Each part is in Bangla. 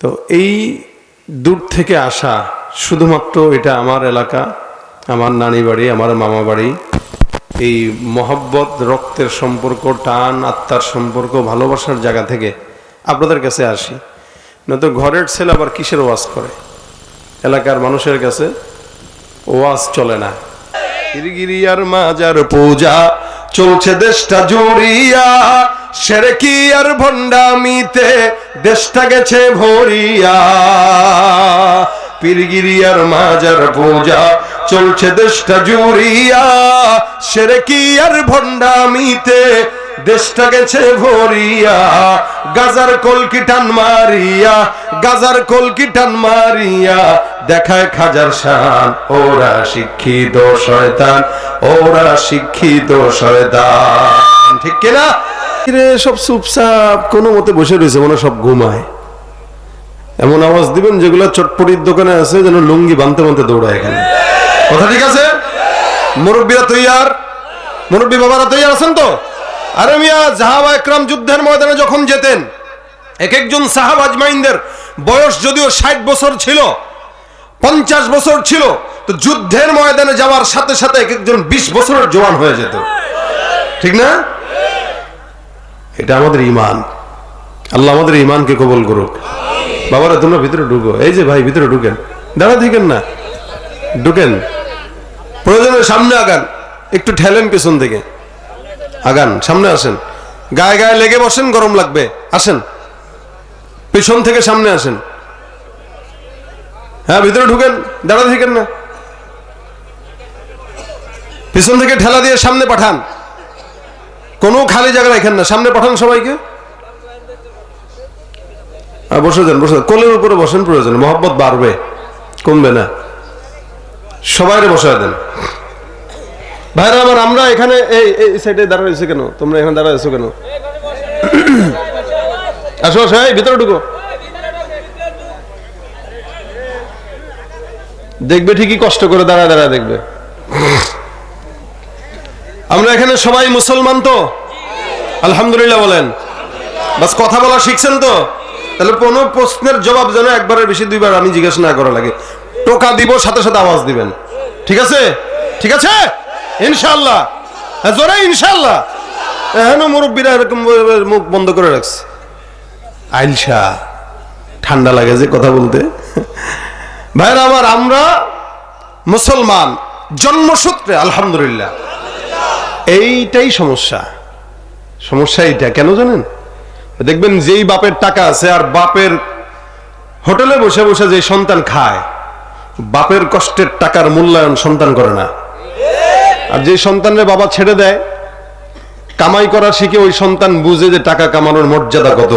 তো এই দূর থেকে আসা, শুধুমাত্র এটা আমার এলাকা, আমার নানি বাড়ি, আমার মামা বাড়ি, এই মহব্বত, রক্তের সম্পর্ক, টান, আত্মার সম্পর্ক, ভালোবাসার জায়গা থেকে আপনাদের কাছে আসি। নয়তো ঘরের ছেলে আবার কিসের ওয়াজ করে? এলাকার মানুষের কাছে ওয়াজ চলে না। গিরিগিরিয়ার মাজার পূজা চলছে দেশটা জুড়িয়া, সেরেকি আর ভণ্ডামিতে দেশটা গেছে ভরিয়া। পীরগিরিয়ার মাজার পূজা চলছে দেশটা জুড়িয়া, সেরেকি আর ভণ্ডামিতে দেশটা গেছে ভরিয়া। গাজার কলকি টান মারিয়া, গাজার কলকি টান মারিয়া দেখায় খাজার শান। ওরা শিক্ষিত শয়তান, ওরা শিক্ষিত শয়তান। ঠিক কিনা? সব চুপচাপ কোনো মতে বসে রয়েছে, মনে সব ঘুমায়। এমন আওয়াজ দিবেন যেগুলো চটপটির দোকানে আছে, যেন লুঙ্গি বানতে বানতে দৌড়ায় এখানে। কথা ঠিক আছে? মুরব্বীরা তৈয়ার? মুরব্বী বাবারা তৈয়ার আছেন তো? আরে মিয়া, সাহাবা একরাম যুদ্ধের ময়দানে যখন যেতেন, এক একজন সাহাবা আজমাইনদের বয়স যদিও 60 বছর ছিল, 50 বছর ছিল, তো যুদ্ধের ময়দানে যাওয়ার সাথে সাথে এক একজন 20 বছরের জওয়ান হয়ে যেত। ঠিক না? এটা আমাদের ঈমান। আল্লাহ আমাদের ঈমানকে কবুল করুক। বাবারা তোমরা ভিতরে ঢুকো। এই যে ভাই, ভিতরে ঢুকেন, দাঁড়া থাকেন না, ঢুকেন। প্রয়োজনে সামনে আগান, একটু ঠেলেন পেছন থেকে, আগান, সামনে আসেন। গায়ে গায়ে লেগে বসেন, গরম লাগবে। আসেন, পেছন থেকে সামনে আসেন। হ্যাঁ, ভিতরে ঢুকেন, দাঁড়া থাকেন না। পেছন থেকে ঠেলা দিয়ে সামনে পাঠান, কোনো খালি জায়গা রাখেন না, সামনে পাঠান সবাইকে। বসে যান, বসে, কোলের উপরে বসেন, প্রয়োজনে মহব্বত বাড়বে, কমবে না। সবাই বসে দেন। ভাইরা আমার, আমরা এখানে এই সাইডে দাঁড়াইছো কেন? তোমরা এখানে দাঁড়াইছো কেন? আসো আসো, এই ভিতরে ঢুকো। দেখবে ঠিকই কষ্ট করে দাঁড়ায় দাঁড়ায় দেখবে। আমরা এখানে সবাই মুসলমান তো? আলহামদুলিল্লাহ বলেন। বাস কথা বলা শিখছেন তো? তাহলে কোনো প্রশ্নের জবাব যেন একবারের বেশি 2 বার আমি জিজ্ঞেস না করা লাগে। টোকা দিব, সাথে সাথে আওয়াজ দিবেন। ঠিক আছে? ঠিক আছে ইনশাআল্লাহ। জোরে ইনশাআল্লাহ। এখন মুরব্বীরা এরকম মুখ বন্ধ করে রাখছে। আইলসা, ঠান্ডা লাগে যে কথা বলতে। ভাইরা আমার, আমরা মুসলমান জন্মসূত্রে, আলহামদুলিল্লাহ। এইটাই সমস্যা। সমস্যা এইটা কেন জানেন? দেখবেন যেই বাপের টাকা আছে আর বাপের হোটেলে বসে বসে যে সন্তান খায়, বাপের কষ্টের টাকার মূল্যায়ন সন্তান করে না। আর যে সন্তানের বাবা ছেড়ে দেয়, কামাই করা শিখে, ওই সন্তান বুঝে যে টাকা কামানোর মর্যাদা কত।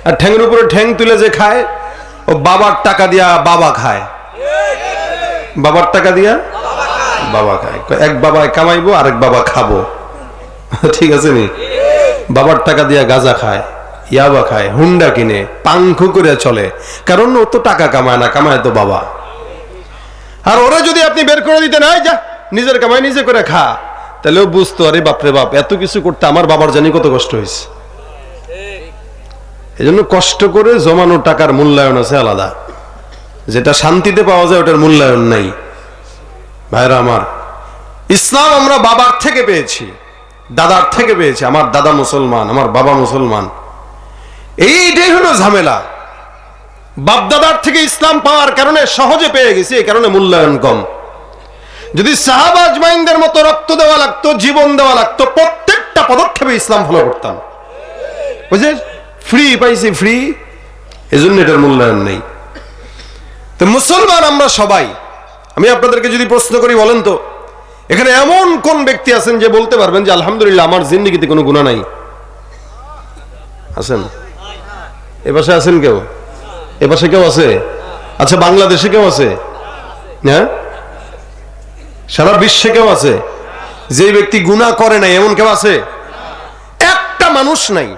আর ঠ্যাংের উপরে ঠ্যাং তুলে যে খায়, ও বাবার টাকা দিয়া বাবা খায়। বাবার টাকা দিয়া বাবা খায়। এক বাবায় কামাইবো, আরেক বাবা খাবো। ঠিক আছে নি? বাবার টাকা দিয়া গাঁজা খায়, ইয়াবা খায়, হুন্ডা কিনে, পাংখু করে চলে। কারণ ও তো টাকা কামায় না, কামায় তো বাবা। আর ওরা যদি আপনি বের করে দিতেন, আয় যা, নিজের কামাই নিজে করে খা, তাহলে ও বুঝতো, আরে বাপরে বাপ, এত কিছু করতে আমার বাবার জানি কত কষ্ট হয়েছে। এই জন্য কষ্ট করে জমানো টাকার মূল্যায়ন আছে আলাদা। যেটা শান্তিতে পাওয়া যায় ওটার মূল্যায়ন নাই। ভাইরা আমার, ইসলাম আমরা বাবার থেকে পেয়েছি, দাদার থেকে পেয়েছি। আমার দাদা মুসলমান, আমার বাবা মুসলমান। এইটাই হলো ঝামেলা। বাপ দাদার থেকে ইসলাম পাওয়ার কারণে সহজে পেয়ে গেছি, এই কারণে মূল্যায়ন কম। যদি সাহাবা আজমাইনদের মতো রক্ত দেওয়া লাগতো, জীবন দেওয়া লাগতো, প্রত্যেকটা পদক্ষেপে ইসলাম ফলো করতাম। বুঝে ফ্রি পাইছি, ফ্রি, এজন্য এটার মূল্যায়ন নেই। তো মুসলমান আমরা সবাই। আমি আপনাদেরকে যদি প্রশ্ন করি, বলেন তো, এখানে এমন কোন ব্যক্তি আছেন যে বলতে পারবেন যে আলহামদুলিল্লাহ আমার জিন্দেগিতে কোনো গুনাহ নাই? আছেন? এ পাশে আছেন কেউ? এ পাশে কেউ আছে? আচ্ছা, বাংলাদেশে কেউ আছে? হ্যাঁ, সারা বিশ্বে কেউ আছে যে ব্যক্তি গুনাহ করে নাই? এমন কেউ আছে? একটা মানুষ নাই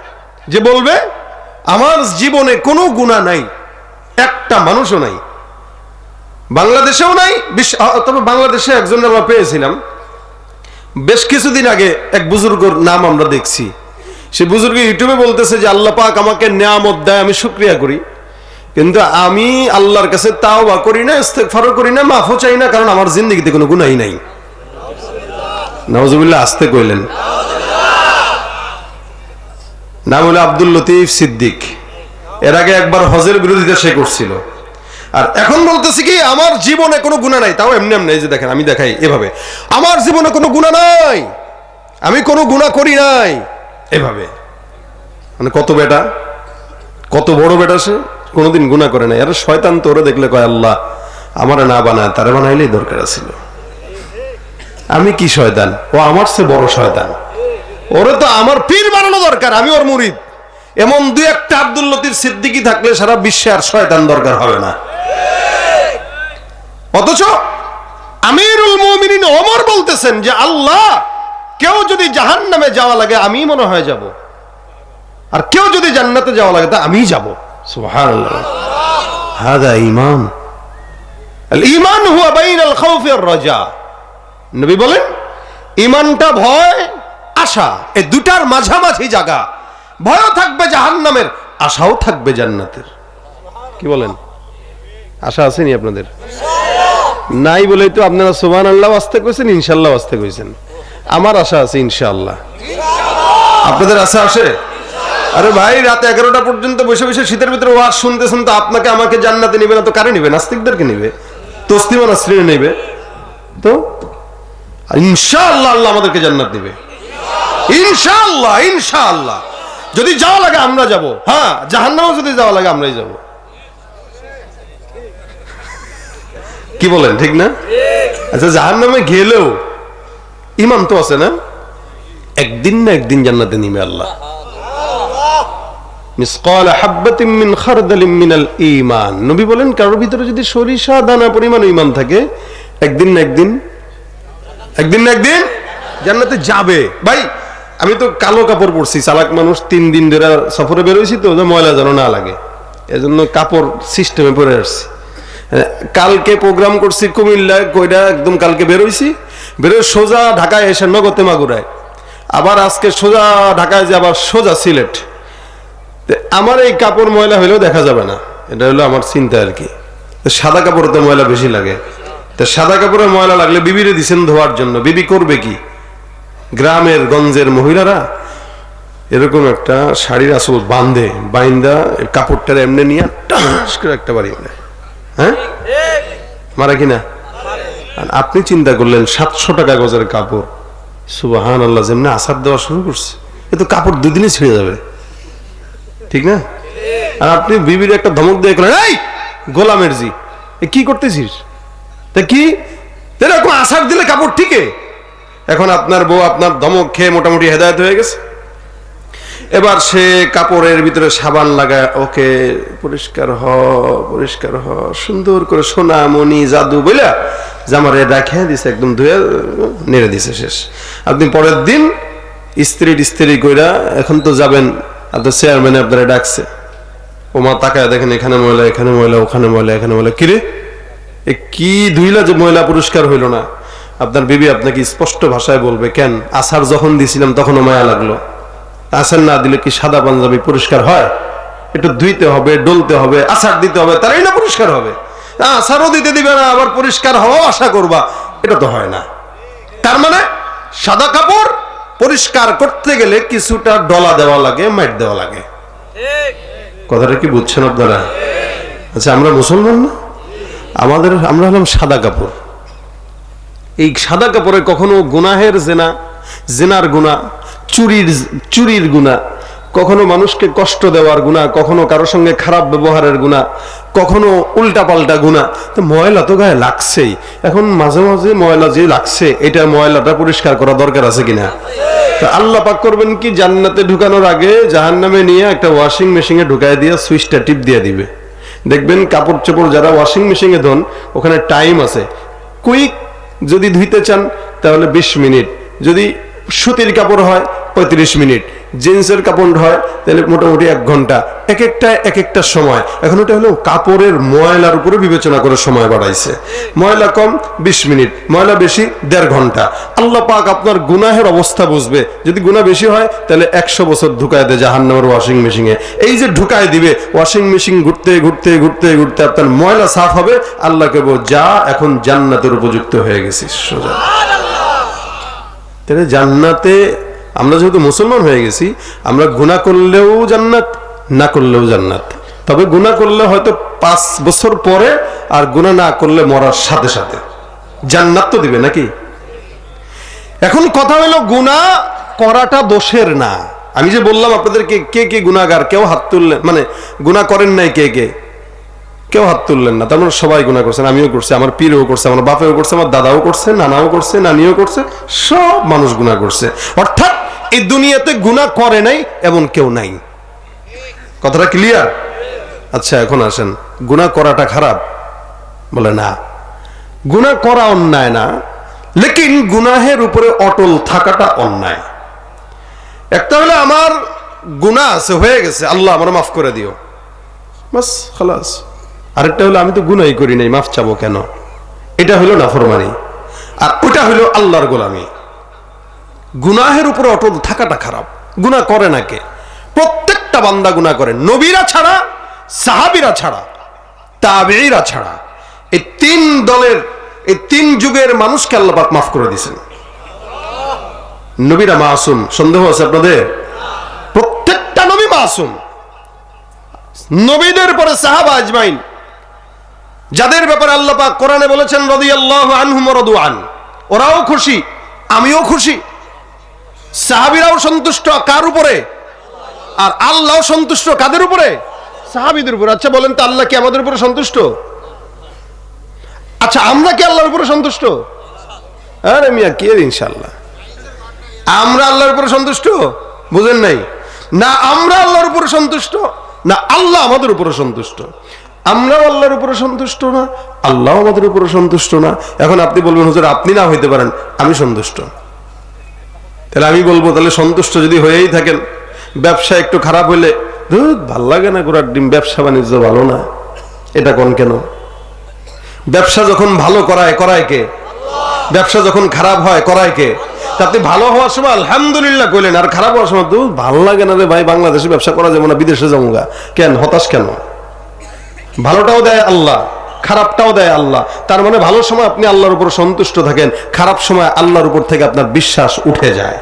যে বলবে আমার জীবনে কোনো গুনাহ নাই। একটা মানুষও নাই, বাংলাদেশেও নাই। তবে বাংলাদেশে একজন আমরা পেয়েছিলাম বেশ কিছুদিন আগে, এক বুজুর্গর নাম আমরা দেখছি। সে বুজুর্গ ইউটিউবে বলতেছে যে আল্লাহ পাক আমাকে নিয়ামত দেয়, আমি শুকরিয়া করি, কিন্তু আমি আল্লাহর কাছে তাওবা করি না, ইস্তেগফারও করি না, মাফও চাই না, কারণ আমার জিন্দেগিতে কোনো গুনাহই নাই। নাউজুবিল্লাহ, আস্তে কইলেন। নাম হলো আব্দুল লতিফ সিদ্দিক। এর আগে একবার হজের বিরোধিতা সে করছিল, আর এখন বলতেছি কি আমার জীবনে কোনো গুনাহ নাই। তাও এমনি এমনি, এই যে দেখেন আমি দেখাই এভাবে, আমার জীবনে কোনো গুনাহ নাই, আমি কোনো গুনাহ করি নাই, এভাবে। মানে কত বেটা, কত বড় বেটা, সে কোনোদিন গুনাহ করে নাই। আর শয়তান তো ওরে দেখলে কয় আল্লাহ আমারে না বানায়, তারে বানাইলেই দরকার ছিল। আমি কি শয়তান, ও আমার চেয়ে বড় শয়তান, ওরে তো আমার পীর বানানো দরকার, আমি ওর মুরিদ। এমন দুই একটা আব্দুল লতিফ সিদ্দিকী থাকলে সারা বিশ্বে আর শয়তান দরকার হবে না। অথচ আমিরুল মুমিনিন ওমর বলতেছেন যে আল্লাহ, কেউ যদি জাহান্নামে যাওয়া লাগে আমি মনে হয় যাব, আর কেউ যদি জান্নাতে যাওয়া লাগে তা আমি যাব। সুবহানাল্লাহ, হাদা ঈমান। আল ঈমান হুয়া বাইনাল খাউফি ওয়ার রাজা। নবী বলেন ঈমানটা ভয় আশা, এই দুটার মাঝামাঝি জায়গা। ভয়ও থাকবে জাহান্নামের, আশাও থাকবে জান্নাতের। কি বলেন, আশা আসেনি আপনাদের? নাই বলেই তো আপনারা সুবহানাল্লাহ আস্তে কইছেন, ইনশাআল্লাহ আস্তে কইছেন। আমার আশা আছে ইনশাআল্লাহ। আপনাদের আশা আসে? আরে ভাই, রাত 11টা পর্যন্ত বসে বসে শীতের ভিতরে ওয়াজ শুনতেছেন, তো আপনাকে আমাকে জান্নাতে নিবে না তো কারে নিবে? নাস্তিকদেরকে নিবে, তসলিমা নাসরিনে নিবে। তো ইনশাআল্লাহ আল্লাহ আমাদেরকে জান্নাত দিবে, ইনশাআল্লাহ। ইনশাআল্লাহ যদি যাওয়া লাগে আমরা যাব, হ্যাঁ, জাহান্নামে যদি যাওয়া লাগে আমরাই যাব। কি বলেন, ঠিক না? আচ্ছা, জাহান্নামে গেলেও ঈমান তো আছে না, একদিন না একদিন জান্নাতে নিবে আল্লাহ। মিসকাল হাববাতিন মিন খারদালিন মিনাল ঈমান। নবী বলেন কারোর ভিতরে যদি সরিষা দানা পরিমাণ ঈমান থাকে, একদিন না একদিন জান্নাতে যাবে। ভাই, আমি তো কালো কাপড় পরছি, চালাক মানুষ, 3 দিন ধরে সফরে বেরোইছি, তো ময়লা যেন না লাগে এজন্য কাপড় সিস্টেমে পরে আসছি। কালকে প্রোগ্রাম করছি কুমিল্লায়, কইরা একদম কালকে বেরোইছি, বেরোয় সোজা ঢাকায় এসে নগদে মাগুরায়, আবার আজকে সোজা ঢাকায় যে আবার সোজা সিলেট। আমার এই কাপড় ময়লা হইলেও দেখা যাবে না, এটা হলো আমার চিন্তা আর কি। সাদা কাপড়ে তো ময়লা বেশি লাগে, তো সাদা কাপড়ে ময়লা লাগলে বিবিরে দিছেন ধোয়ার জন্য, বিবি করবে কি? গ্রামের গঞ্জের মহিলারা এরকম একটা শাড়ির আসল বাইন্দা কাপড়টা এমনি নিয়ে টাস করে একটা বাড়ি মানে, হ্যাঁ, মারা কিনা? আপনি চিন্তা করলেন 700 টাকা গজের কাপড়, সুবহানাল্লাহ, যেমনি আসার দেওয়া শুরু করছে, এ তো কাপড় 2 দিনে ছিঁড়ে যাবে, ঠিক না? আর আপনি বিবির একটা ধমক দিয়ে গেলেন, এই গোলামের জি, কি করতেছিস? তা কি এরকম আসার দিলে কাপড় ঠিকে? এখন আপনার বউ আপনার ধমক খেয়ে মোটামুটি হেদায়েত হয়ে গেছে। এবার সে কাপড়ের ভিতরে সাবান লাগায় ওকে পরিষ্কার হ সুন্দর করে সোনা মণি জাদু বইলা জামারে রাখিয়ে দিছে, একদম ধুয়ে নেড়ে দিছে, শেষ। আপনি পরের দিন স্ত্রী কইরা এখন তো যাবেন, আপনার চেয়ারম্যানে আপনারা ডাকছে, ওমা তাকায় দেখেন এখানে ময়লা, এখানে ময়লা, ওখানে ময়লা, এখানে ময়লা, কিরে এ কি ধুইলা যে ময়লা পরিষ্কার হইল না? আপনার বিবি আপনাকে স্পষ্ট ভাষায় বলবে, কেন আসার যখন দিছিলাম তখনও মায়া লাগলো, আসার না দিলে কি সাদা পাঞ্জাবি পরিষ্কার হয়? একটু ধুইতে হবে, ডলতে হবে, আসার দিতে হবে, তারাই না পরিষ্কার হবে। আসারও দিতে দিবে না, আবার পরিষ্কার হওয়া আশা করবা, এটা তো হয় না। তার মানে সাদা কাপড় পরিষ্কার করতে গেলে কিছুটা ডলা দেওয়া লাগে, মাইট দেওয়া লাগে। কথাটা কি বুঝছেন আপনারা? আচ্ছা, আমরা মুসলমান না, আমরা হলাম সাদা কাপড়। এই সাদা কাপড়ে কখনো গুনাহের জেনার গুনাহ, চুরির গুনাহ, কখনো মানুষকে কষ্ট দেওয়ার গুনাহ, কখনো কারোর সঙ্গে খারাপ ব্যবহারের গুনাহ, কখনো উল্টাপাল্টা গুনাহ। তো ময়লা তো গায়ে লাগছেই। এখন মাঝে মাঝে ময়লা যে লাগছে, এটা ময়লাটা পরিষ্কার করা দরকার আছে কিনা? তো আল্লাহ পাক করবেন কি, জান্নাতে ঢুকানোর আগে জাহান্নামে নিয়ে একটা ওয়াশিং মেশিনে ঢুকায় দিয়ে সুইচটা টিপ দিয়ে দিবে। দেখবেন কাপড় চোপড় যারা ওয়াশিং মেশিনে ধোন, ওখানে টাইম আছে, কুইক যদি ধুইতে চান তাহলে 20 মিনিট, যদি সুতির কাপড় হয় 35 মিনিট, জিন্সের কাপড় হয় তাহলে মোটামুটি 1 ঘন্টা, এক একটা সময়। এখন ওটা হলো কাপড়ের ময়লার উপরে বিবেচনা করে সময় বাড়াইছে। ময়লা কম 20 মিনিট, ময়লা বেশি 1.5 ঘন্টা। আল্লাহ পাক আপনার গুনাহের অবস্থা বুঝবে, যদি গুনাহ বেশি হয় তাহলে 100 বছর ঢুকায় দেয় জাহান্নামের ওয়াশিং মেশিনে। এই যে ঢুকায় দিবে, ওয়াশিং মেশিন ঘুরতে ঘুরতে ঘুরতে ঘুরতে আপনার ময়লা সাফ হবে, আল্লাহকে বল যা এখন জান্নাতের উপযুক্ত হয়ে গেছিস সোজা। তাহলে জান্নাতে আমরা যেহেতু মুসলমান হয়ে গেছি, আমরা গুনাহ করলেও জান্নাত, না করলেও জান্নাত। তবে গুনাহ করলে হয়তো 5 বছর পরে, আর গুনাহ না করলে মরার সাথে সাথে জান্নাত তো দিবে নাকি। এখন কথা হলো গুনাহ করাটা দোষের না। আমি যে বললাম আপনাদেরকে কে কে গুনাহগার, কেউ হাত তুললেন, মানে গুনাহ করেন নাই কে কে, কেউ হাত তুললেন না। তার মানে সবাই গুনাহ করছেন, আমিও করছি, আমার পীরও করছে, আমার বাপেও করছে, আমার দাদাও করছে, নানাও করছে, নানিও করছে, সব মানুষ গুনাহ করছে। অর্থাৎ এই দুনিয়াতে গুনাহ করে নাই এমন কেউ নাই। কথাটা ক্লিয়ার? আচ্ছা এখন আসেন, গুনাহ করাটা খারাপ? বলে না, গুনাহ করা অন্যায় না, লেকিন গুনাহের উপরে অটল থাকাটা অন্যায়। একটা হলো আমার গুনাহ আছে, হয়ে গেছে, আল্লাহ আমার মাফ করে দিও, বাস খালাস। আরেকটা হলো আমি তো গুনাহই করি নাই, মাফ চাবো কেন, এটা হলো নাফরমানি। আর ওটা হলো আল্লাহর গোলামি। গুনাহের উপরে অটল থাকাটা খারাপ। গুনাহ করে না কে? প্রত্যেকটা বান্দা গুনাহ করে, নবীরা ছাড়া, সাহাবীরা ছাড়া, তাবেঈরা ছাড়া। এই 3 দলের, এই 3 যুগের মানুষকে আল্লাহ পাক মাফ করে দিয়েছেন। নবীরা মাসুম, সন্দেহ আছে আপনাদের? প্রত্যেকটা নবী মাসুম। নবীদের পরে সাহাবা আজমাইন, যাদের ব্যাপারে আল্লাহ পাক কোরআনে বলেছেন রাদিয়াল্লাহু আনহুম ওয়া রাদু আন, ওরাও খুশি, আমিও খুশি। সাহাবীরাও সন্তুষ্ট কার উপরে? আর আল্লাহও সন্তুষ্ট কাদের উপরে? সাহাবীদের উপরে। আচ্ছা বলেন তো, আল্লাহ কি আমাদের উপরে সন্তুষ্ট? আচ্ছা আমরা কি আল্লাহর উপরে সন্তুষ্ট? আরে মিয়া কি ইনশাআল্লাহ আমরা আল্লাহর উপরে সন্তুষ্ট? বুঝেন নাই? না আমরা আল্লাহর উপরে সন্তুষ্ট, না আল্লাহ আমাদের উপরে সন্তুষ্ট। আমরাও আল্লাহর উপরে সন্তুষ্ট না, আল্লাহ আমাদের উপরে সন্তুষ্ট না। এখন আপনি বলবেন হুজুর আপনি না হইতে পারেন, আমি সন্তুষ্ট। তাহলে আমি বলবো, তাহলে সন্তুষ্ট যদি হয়েই থাকেন, ব্যবসা একটু খারাপ হইলে ভাল লাগে না, গোড়ার ডিম, ব্যবসা বাণিজ্য ভালো না, এটা কোন কেন? ব্যবসা যখন ভালো করায় কে? ব্যবসা যখন খারাপ হয় করায় কে? আপনি ভালো হওয়ার সময় আলহামদুলিল্লাহ কইলেন, আর খারাপ হওয়ার সময় তো ভাল লাগে না রে ভাই, বাংলাদেশে ব্যবসা করা যাবে না, বিদেশে যাবো। কেন হতাশ কেন? ভালোটাও দেয় আল্লাহ, খারাপটাও দেয় আল্লাহ। তার মানে ভালো সময় আপনি আল্লাহর উপর সন্তুষ্ট থাকেন, খারাপ সময় আল্লাহর উপর থেকে আপনার বিশ্বাস উঠে যায়।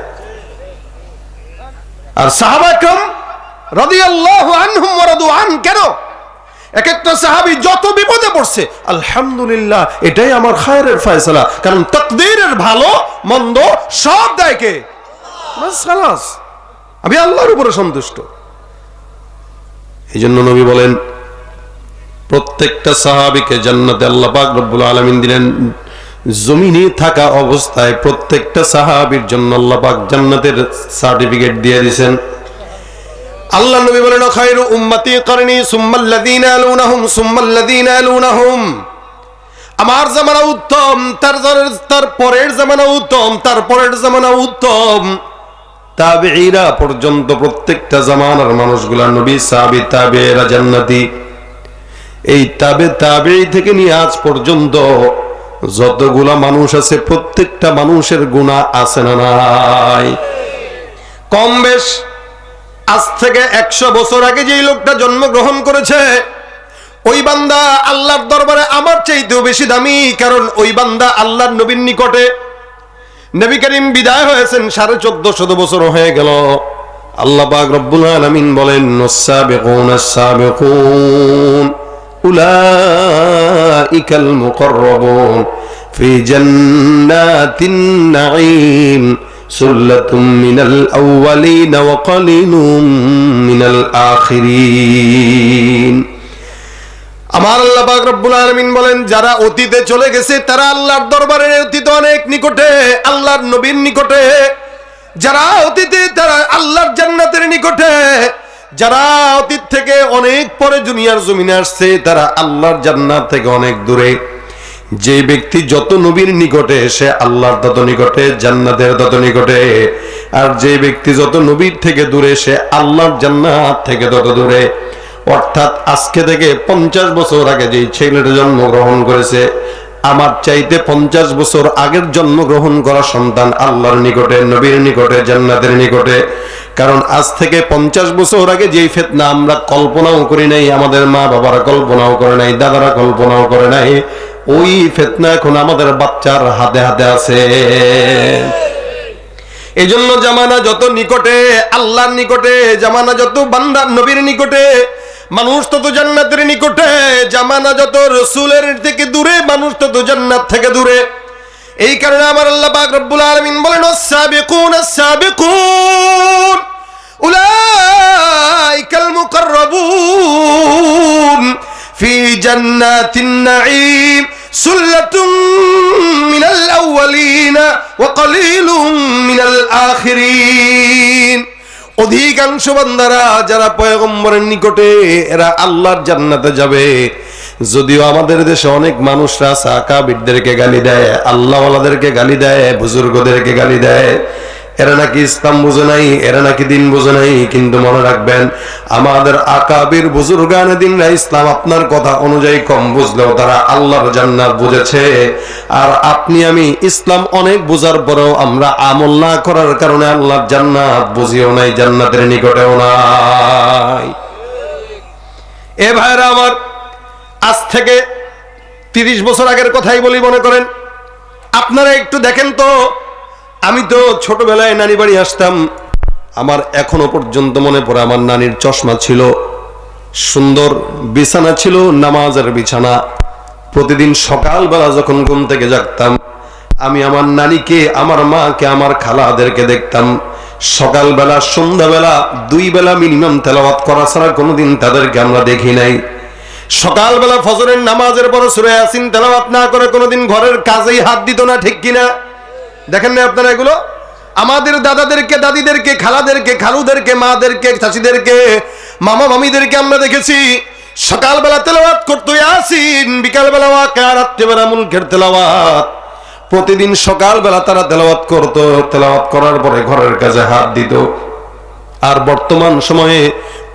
আর সাহাবা একরাম রাদিয়াল্লাহু আনহুম ওয়া রাদু আন, কেন? এক একটা সাহাবী যত বিপদে পড়ছে আলহামদুলিল্লাহ এটাই আমার খায়রের ফয়সালা, কারণ তাকদীরের ভালো মন্দ সব দেয় কে? বাস খালাস, আমি আল্লাহর উপরে সন্তুষ্ট। এই জন্য নবী বলেন প্রত্যেকটা সাহাবীকে জান্নাতে আল্লাহ পাক রব্বুল আলামিন দিলেন। জমিনে থাকা অবস্থায় প্রত্যেকটা সাহাবীর জন্য আল্লাহ পাক জান্নাতের সার্টিফিকেট দিয়ে দিয়েছেন। আল্লাহ নবী বলেন খায়রু উম্মতি করনি সুম্মাল্লাযীনা ইয়ালুনাহুম সুম্মাল্লাযীনা ইয়ালুনাহুম, আমার জামানা উত্তম, তার পরের জামানা উত্তম, তার পরের জামানা উত্তম। তাবেঈরা পর্যন্ত প্রত্যেকটা জামানার মানুষগুলা নবী, সাহাবী, তাবেঈরা জান্নাতি। এই তাবেঈ থেকে নিয়ে আজ পর্যন্ত যতগুলা মানুষ আছে প্রত্যেকটা মানুষের গুনাহ আছে না নাই? কম বেশ আজ থেকে 100 বছর আগে যেই লোকটা জন্মগ্রহণ করেছে ওই বান্দা আল্লাহর দরবারে আমার চাইতেও বেশি দামি, কারণ ওই বান্দা আল্লাহর নবীর নিকটে, নবী করিম বিদায় হয়েছেন 1450 বছর হয়ে গেল। আল্লাহ পাক রব্বুল আলামিন বলেন ওয়াস-সাবিকুনাস সাবিকুন উলাইকাল মুকাররাবুন ফি জান্নাতিন নাঈম সুল্লাতুম মিনাল আউওয়ালিন ওয়া কালিলুম মিনাল আখিরিন। আমার আল্লাহ পাক রব্বুল আলামিন বলেন যারা অতীতে চলে গেছে তারা আল্লাহর দরবারে অতীত অনেক নিকটে, আল্লাহর নবীর নিকটে। যারা অতীতে তারা আল্লাহর জান্নাতের নিকটে। যারা অতীত থেকে অনেক পরে দুনিয়ার জমিনে আসছে তারা আল্লাহর জান্নাত থেকে অনেক দূরে। যে ব্যক্তি যত নবীর নিকটে সে আল্লাহর তত নিকটে, জান্নাতের তত নিকটে। আর যে ব্যক্তি যত নবীর থেকে দূরে সে আল্লাহর জান্নাত থেকে তত দূরে। অর্থাৎ আজকে থেকে 50 বছর আগে যে ছেলেটা জন্মগ্রহণ করেছে, আমার চাইতে 50 বছর আগের জন্মগ্রহণ করা সন্তান আল্লাহর নিকটে, নবীর নিকটে, জান্নাতের নিকটে। কারণ আজ থেকে 50 বছর আগে যেই ফিতনা আমরা কল্পনাও করি নাই, আমাদের মা বাবারা কল্পনাও করে নাই, দাদারা কল্পনাও করে নাই, ওই ফিতনা এখন আমাদের বাচ্চার হাতে হাতে আছে। এই জন্য জামানা যত নিকটে আল্লাহর নিকটে, জামানা যত বান্দার নবীর নিকটে, মানুষ তত জান্নাতের নিকটে। জামানা যত রাসূলের থেকে দূরে, মানুষ তত জান্নাত থেকে দূরে। এই কারণে আমার আল্লাহ পাক রব্বুল আলামিন বলেন, আস-সাবিকুন আস-সাবিকুন উলাইকাল মুকাররাবুন ফি জান্নাতিন নাঈম সুল্লাতুম মিনাল আউয়ালিন ওয়া কলিলুম মিনাল আখিরিন। অধিকাংশ বান্দারা যারা পয়গম্বরের নিকটে, এরা আল্লাহর জান্নাতে যাবে। যদিও আমাদের দেশে অনেক মানুষরা সাকাবিরদেরকে গালি দেয়, আল্লাহওয়ালাদেরকে গালি দেয়, বুজুর্গদেরকে গালি দেয়, এরা নাকি ইসলাম বুঝে নাই, এরা নাকি দিন বুঝে নাই। কিন্তু মনে রাখবেন, আমাদের আকাবির বুজুর্গানে দিনরা ইসলাম আপনার কথা অনুযায়ী কম বুঝলেও তারা আল্লাহর জান্নাত বুঝেছে। আর আপনি আমি ইসলাম অনেক বুঝার পরেও আমরা আমল না করার কারণে আল্লাহর জান্নাত বুঝিও নাই, জান্নাতের নিকটেও নাই। এ ভাইরা আমার, আজ থেকে 30 বছর আগের কথাই বলি, মনে করেন। আপনারা একটু দেখেন তো, আমি তো ছোটবেলায় নানি বাড়ি আসতাম। আমার এখনো পর্যন্ত মনে পড়ে, আমার নানির চশমা ছিল, সুন্দর বিছানা ছিল, নামাজের বিছানা। প্রতিদিন সকালবেলা যখন ঘুম থেকে জাগতাম, আমি আমার নানিকে, আমার মাকে, আমার খালাদেরকে দেখতাম সকালবেলা সন্ধ্যাবেলা 2 বেলা মিনিমাম তেলাওয়াত করা ছাড়া কোনোদিন তাদেরকে আমরা দেখি নাই। সকালবেলা ফজরের নামাজের পর সূরা ইয়াসিন তেলাওয়াত না করে কোনোদিন ঘরের কাজেই হাত দিত না, ঠিক কিনা? দেখেন না আপনারা এগুলো? আমাদের দাদাদেরকে, দাদিদেরকে, খালাদেরকে, খালুদেরকে, মাদেরকে, চাচিদেরকে, মামা মামিদেরকে আমরা দেখেছি সকালবেলা তেলাওয়াত করতো ইয়াসিন, বিকালবেলা ওয়াকিয়া, রাত্রিবেলা মুলকের তেলাওয়াত। প্রতিদিন সকালবেলা তারা তেলাওয়াত করতো, তেলাওয়াত করার পরে ঘরের কাজে হাত দিত। আর বর্তমান সময়ে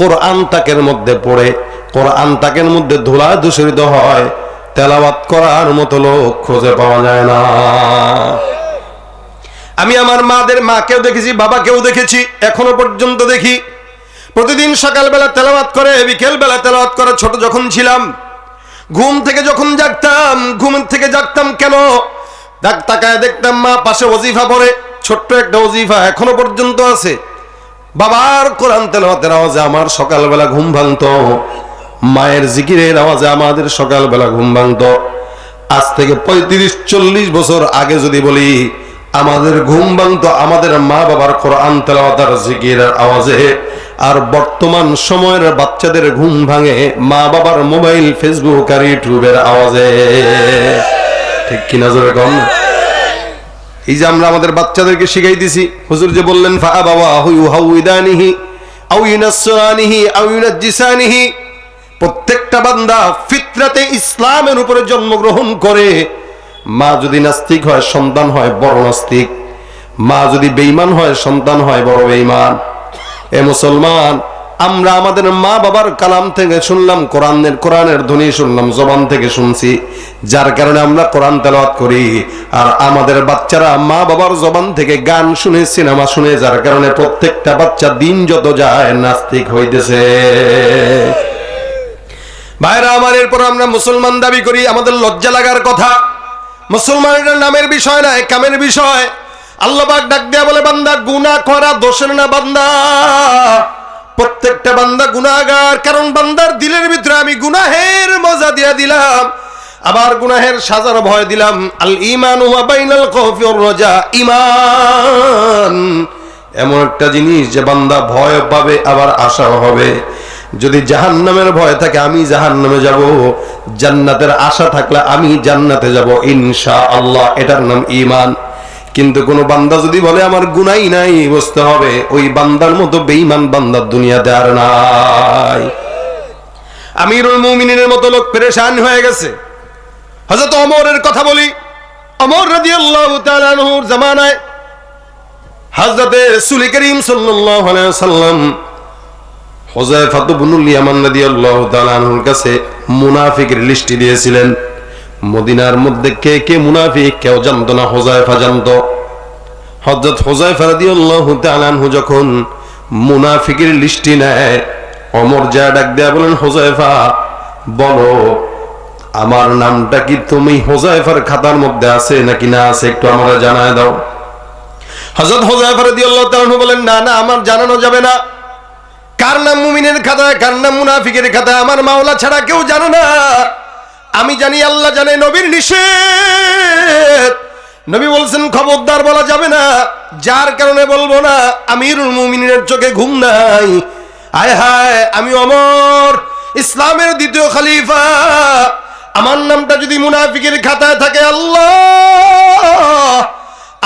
কোরআন তাকের মধ্যে পড়ে, কোরআন তাকের মধ্যে ধুলা দূষিত হয়, তেলাওয়াত করার মতো লোক খুঁজে পাওয়া যায় না। আমি আমার মাকেও দেখেছি, বাবাকেও দেখেছি, এখনো পর্যন্ত দেখি প্রতিদিন সকালবেলা তেলাওয়াত করে, বিকেল বেলা তেলাওয়াত করে। ছোট যখন ছিলাম, ঘুম থেকে যখন জাগতাম, ঘুম থেকে জাগতাম কেন, তাকায় দেখতাম মা পাশে ওজিফা পড়ে, ছোট্ট একটা ওজিফা এখনো পর্যন্ত আছে। বাবার কোরআন তেলাওয়াতের আওয়াজে আমার সকালবেলা ঘুম ভাঙতো, মায়ের জিকিরের আওয়াজে আমাদের সকালবেলা ঘুম ভাঙতো। আজ থেকে 35-40 বছর আগে যদি বলি, আমাদের ঘুম ভাঙতো আমাদের মা বাবার কোরআন তেলাওয়াত আর জিকিরের আওয়াজে। আর বর্তমান সময়ের বাচ্চাদের ঘুম ভাঙে মা বাবার মোবাইল, ফেসবুক আর ইউটিউবের আওয়াজে, ঠিক কিনা জোরে কম? এই যে আমরা আমাদের বাচ্চাদেরকে শিখাই দিছি, হুজুর যে বললেন ফাআবাওয়াহু ইউহাউইদানিহি আও ইউনাসসানিহি আও ইউনাজ্জিসানিহি, প্রত্যেকটা বান্দা ফিতরাতে ইসলামের উপরে জন্মগ্রহণ করে। মা যদি নাস্তিক হয়, সন্তান হয় বড় নাস্তিক। মা যদি বেঈমান হয়, সন্তান হয় বড় বেঈমান। এ মুসলমান, আমরা আমাদের মা বাবার কালাম থেকে শুনলাম, কোরআনের ধ্বনি শুনলাম, জবান থেকে শুনছি, যার কারণে আমরা কোরআন তেলাওয়াত করি। আর আমাদের বাচ্চারা মা বাবার জবান থেকে গান শুনে, সিনেমা শুনে, যার কারণে প্রত্যেকটা বাচ্চা দিন যত যায় নাস্তিক হইতেছে। ভাইরা আমার, এরপর আমরা মুসলমান দাবি করি, আমাদের লজ্জা লাগার কথা। মুসলমানের নামের বিষয় না, কামের বিষয়। আল্লাহ পাক ডাক দেয়া বলে, বান্দা গুনাহ করা দোষের না বান্দা, প্রত্যেকটা বান্দা গুনাহগার। কারণ বান্দার দিলের ভিতরে আমি গুনাহের মজা দিয়া দিলাম, আবার গুনাহের সাজার ভয় দিলাম। আল ঈমানু ওয়া বাইনাল খাউফি ওয়ার রাজা, ঈমান এমন একটা জিনিস যে বান্দা ভয় পাবে আবার আশাও হবে। যদি জাহান্নামের ভয় থাকে আমি জাহান্নামে যাব, জান্নাতের আশা থাকলে আমি জান্নাতে যাব ইনশাআল্লাহ, এটার নাম ঈমান। কিন্তু কোন বান্দা যদি বলে আমার গুনাহই নাই, বুঝতে হবে ওই বান্দার মতো বেঈমান বান্দা দুনিয়াতে আর নাই। আমিরুল মুমিনিনের মতো লোক পেরেশান হয়ে গেছে। হযরত ওমরের কথা বলি। ওমর রাদিয়াল্লাহু তাআলা আনহুর জামানায় হযরতে রাসূল করিম সাল্লাল্লাহু আলাইহি ওয়াসাল্লাম হুযায়ফা ইবনুল ইয়ামান রাদিয়াল্লাহু তাআলা আনহুর কাছে মুনাফিকের লিস্ট দিয়েছিলেন। মদিনার মধ্যে কে কে মুনাফিক কেউ জানতো না, হুযায়ফা জানতো। হযরত হুযায়ফা রাদিয়াল্লাহু তাআলা আনহু যখন মুনাফিকের লিস্ট নেয়, ওমর যা ডাক দেয়া বলেন, হুযায়ফা বলো আমার নামটা কি তুমি হুযায়ফার খাতার মধ্যে আছে নাকি না আছে, একটু আমাকে জানায় দাও। হযরত হুযায়ফা রাদিয়াল্লাহু তাআলা আনহু বলেন, না না, আমার জানানো যাবে না। কার নাম মুমিনের খাতায়, কার নাম মুনাফিকের খাতায় আমার মাওলা ছাড়া কেউ জানে না। আমি জানি, আল্লাহ জানে, নবীর নিষেধ। নবী বলছেন খবরদার বলা যাবে না। যার কারণে বলবো না, আমিরুল মুমিনের চোখে ঘুম নাই। আয় হায়, আমি ওমর, ইসলামের দ্বিতীয় খলিফা, আমার নামটা যদি মুনাফিকের খাতায় থাকে, আল্লাহ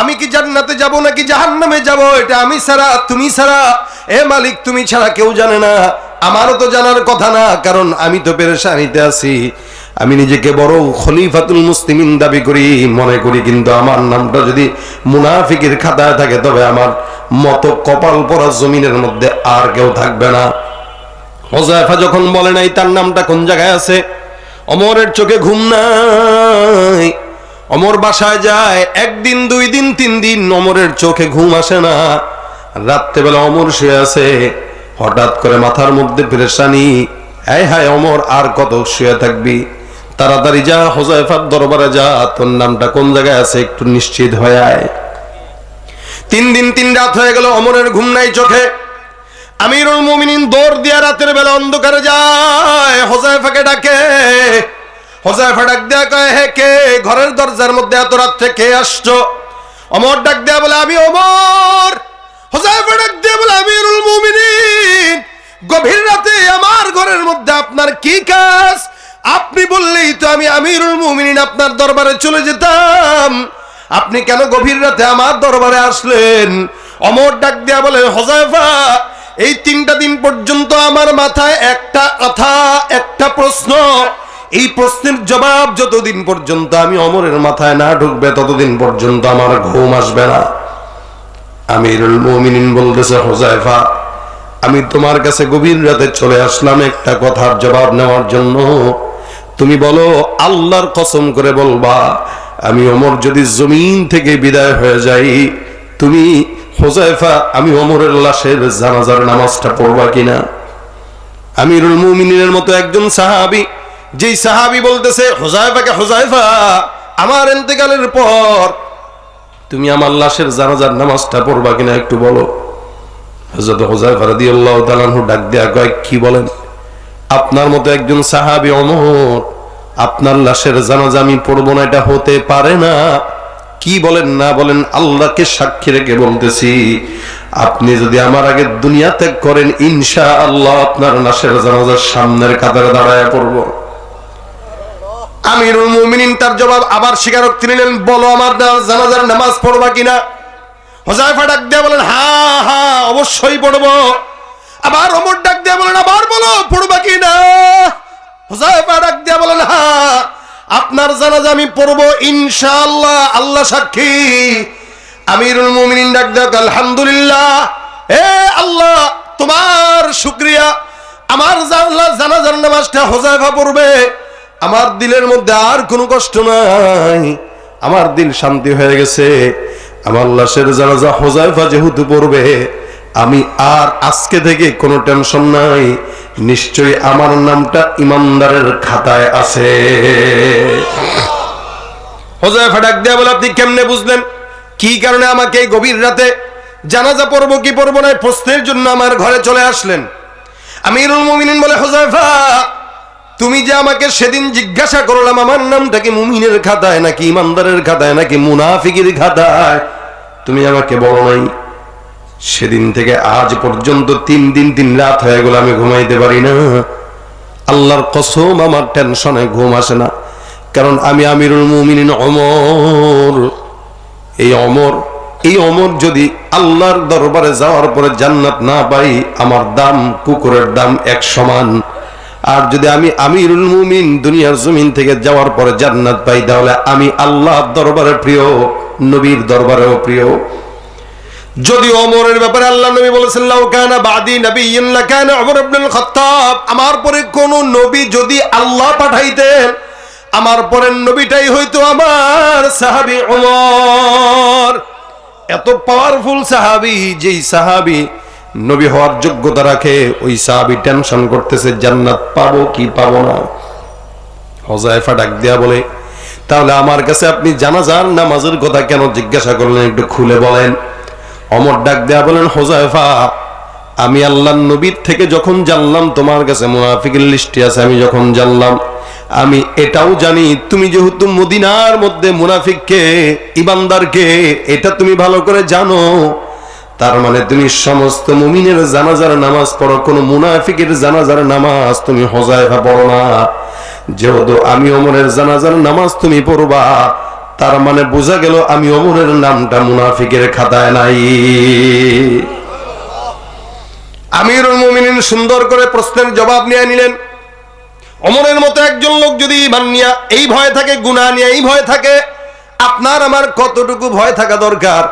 আমি কি জান্নাতে যাব নাকি জাহান্নামে যাব, এটা আমি ছাড়া তুমি ছাড়া, এ মালিক তুমি ছাড়া কেউ জানে না। আমারও তো জানার কথা না, কারণ আমি তো পেরেশানিতে আছি। আমি নিজেকে বড় খলিফাতুল মুসলিমিন দাবি করি, মনে করি, কিন্তু আমার নামটা যদি মুনাফিকের খাতায় থাকে তবে আমার মতো কপাল পরা জমিনের মধ্যে আর কেউ থাকবে না। হুযায়ফা যখন বলে নাই তার নামটা কোন জায়গায় আছে, ওমরের চোখে ঘুম নাই। ওমর বাসায় যায়, একদিন, 2 দিন, 3 দিন ওমরের চোখে ঘুম আসে না। রাত্রেবেলা ওমর শুয়ে আছে, হঠাৎ করে মাথার মধ্যে পেরেশানি। হায় হায় ওমর, আর কত শুয়ে থাকবি, তাড়াতাড়ি যা হুযায়ফার দরবারে যা, তোর নামটা কোন জায়গায় আছে একটু নিশ্চিত হয়ে আয়। 3 দিন 3 রাত হয়ে গেল, ওমরের ঘুম নাই চোখে। আমিরুল মুমিনিন দৌড় দিয়া রাতের বেলা অন্ধকারে যায়, হুযায়ফাকে ডাকে। হুযায়ফা ডাক দেয়া কয়, হে কে, ঘরের দরজার মধ্যে এত রাত্রে কে আসছো? ওমর ডাক দেয়া বলে, আমি ওমর। হুযায়ফা ডাক দেয়া বলে, আমিরুল মুমিনিন, গভীর রাতে আমার ঘরের মধ্যে আপনার কি কাজ? আপনি বললেই তো আমি আমিরুল মুমিনিন আপনার দরবারে চলে যেতাম, আপনি কেন গভীর রাতে আমার দরবারে আসলেন? ওমর ডাক দেয়া বলে, হুযায়ফা, এই 3টা দিন পর্যন্ত আমার মাথায় একটা কথা, একটা প্রশ্ন, এই প্রশ্নের জবাব যতদিন পর্যন্ত আমি ওমরের মাথায় না ঢুকবে ততদিন পর্যন্ত আমার ঘুম আসবে না। আমিরুল মুমিনিন বলতেছে, হুযায়ফা, আমি তোমার কাছে গভীর রাতে চলে আসলাম একটা কথার জবাব নেওয়ার জন্য। তুমি বলো, আল্লাহর কসম করে বলবা, আমি ওমর যদি জমিন থেকে বিদায় হয়ে যাই, তুমি হুযায়ফা আমি ওমরের লাশের জানাজার নামাজটা পড়বা কিনা? আমিরুল মুমিনিনের মতো একজন সাহাবী, যেই সাহাবী বলতেছে হুযায়ফাকে, হুযায়ফা, আমার ইন্তেকালের পর তুমি আমার লাশের জানাজার নামাজটা পড়বা কিনা একটু বলো। হযরত হুযায়ফা রাদিয়াল্লাহু তাআলা আনহু ডাক দেয়া কয়, কি বলেন? আপনার মতো একজন সাহাবী ওমর, আপনার লাশের জানাজা আমি পড়বো না, এটা হতে পারে না। কি বলেন না বলেন, আল্লাহকে সাক্ষী রেখে বলতেছি, আপনি যদি আমার আগে দুনিয়া ত্যাগ করেন, ইনশাআল্লাহ আপনার লাশের জানাজার সামনের কাতারে দাঁড়ায় পড়ব। আমিরুল মুমিনিন তার জবাব আবার স্বীকারোক্তি নিলেন, বলো আমার জানাজার নামাজ পড়বা কিনা? হুযায়ফা ডাক দিয়ে বলেন, হ্যাঁ হ্যাঁ অবশ্যই পড়বো। আবার ওমর ডাক দিয়ে বলেন, আবার বলো পড়বা কিনা? হুযায়ফা ডাক দিয়ে বলেন, হ্যাঁ আপনার জানাজা আমি পড়বো ইনশাআল্লাহ, আল্লাহ সাক্ষী। আমিরুল মুমিনিন ডাক দিয়ে, আলহামদুলিল্লাহ, হে আল্লাহ তোমার শুকরিয়া, আমার জানাজার নামাজটা হুযায়ফা পড়বে, আমার দিলের মধ্যে আর কোনো কষ্ট নাই, আমার দিল শান্তি হয়ে গেছে। আমার লাশের জানাজা হুযায়ফা যেহেতু পড়বে, আমি আর আজকে থেকে কোনো টেনশন নাই, নিশ্চয়ই আমার নামটা ইমানদারের খাতায় আছে। হুযায়ফা ডাক দেয়া বলে, আপনি কেমনে বুঝলেন? কি কারণে আমাকে এই গভীর রাতে জানাজা পড়বো কি পড়বো না প্রশ্নের জন্য আমার ঘরে চলে আসলেন? আমিরুল মুমিনিন বলে, হুযায়ফা তুমি যে আমাকে সেদিন জিজ্ঞাসা করলাম আমার নামটা কি মুমিনের খাতায় নাকি ইমানদারের খাতায় নাকি মুনাফিকের খাতায়, তুমি আমাকে বলো নাই। সেদিন থেকে আজ পর্যন্ত 3 দিন 3 রাত হয়ে গেল আমি ঘুমাইতে পারি না। আল্লাহর কসম আমার টেনশনে ঘুম আসে না, কারণ আমি আমিরুল মুমিনিন ওমর। এই ওমর যদি আল্লাহর দরবারে যাওয়ার পরে জান্নাত না পাই, আমার দাম কুকুরের দাম এক সমান। আর যদি আমি আমিরুল মুমিন দুনিয়ার জমিন থেকে যাওয়ার পরে জান্নাত পাই, তাহলে আমি আল্লাহর দরবারে প্রিয়, নবীর দরবারেও প্রিয়। যদি ওমরের ব্যাপারে আল্লাহ নবী বলেছেন, লাউ কানা বাদি নাবিয়্যুন লাকানা ওমর ইবনুল খাত্তাব, আমার পরে কোন নবী যদি আল্লাহ পাঠাইতেন, আমার পরের নবীটাই হয়তো আমার সাহাবী ওমর। এত পাওয়ারফুল সাহাবী, যেই সাহাবী নবী হওয়ার যোগ্যতা রাখে, ওই সাহাবী টেনশন করতেছে জান্নাত পাবো কি পাবো না। হুযায়ফা ডাক দিয়া বলে, তাহলে আমার কাছে আপনি জানাজার নামাজের কথা কেন জিজ্ঞাসা করলেন, একটু খুলে বলেন। ওমর ডাক দেয়া বলেন, হুযায়ফা, আমি আল্লাহর নবীর থেকে যখন জানলাম তোমার কাছে মুনাফিকের লিস্টে আছে, আমি যখন জানলাম, আমি এটাও জানি তুমি যেহেতু মদিনার মধ্যে মুনাফিককে ইমানদারকে এটা তুমি ভালো করে জানো, তার মানে তুমি সমস্ত মুমিনের জানাজার নামাজ পড়ো, কোন মুনাফিকের জানাজার নামাজ তুমি হুযায়ফা পড়ো না। যেহেতু আমি ওমরের জানাজার নামাজ তুমি পড়বা, তার মানে বোঝা গেল আমি ওমরের নামটা মুনাফিকের খাতায় নাই। আমিরুল মুমিনিন সুন্দর করে প্রশ্নের জবাব নিয়ে নিলেন। ওমরের মতো একজন লোক যদি ঈমান নিয়ে এই ভয় থাকে, গুনাহ নিয়ে এই ভয় থাকে, আপনার আমার কতটুকু ভয় থাকা দরকার।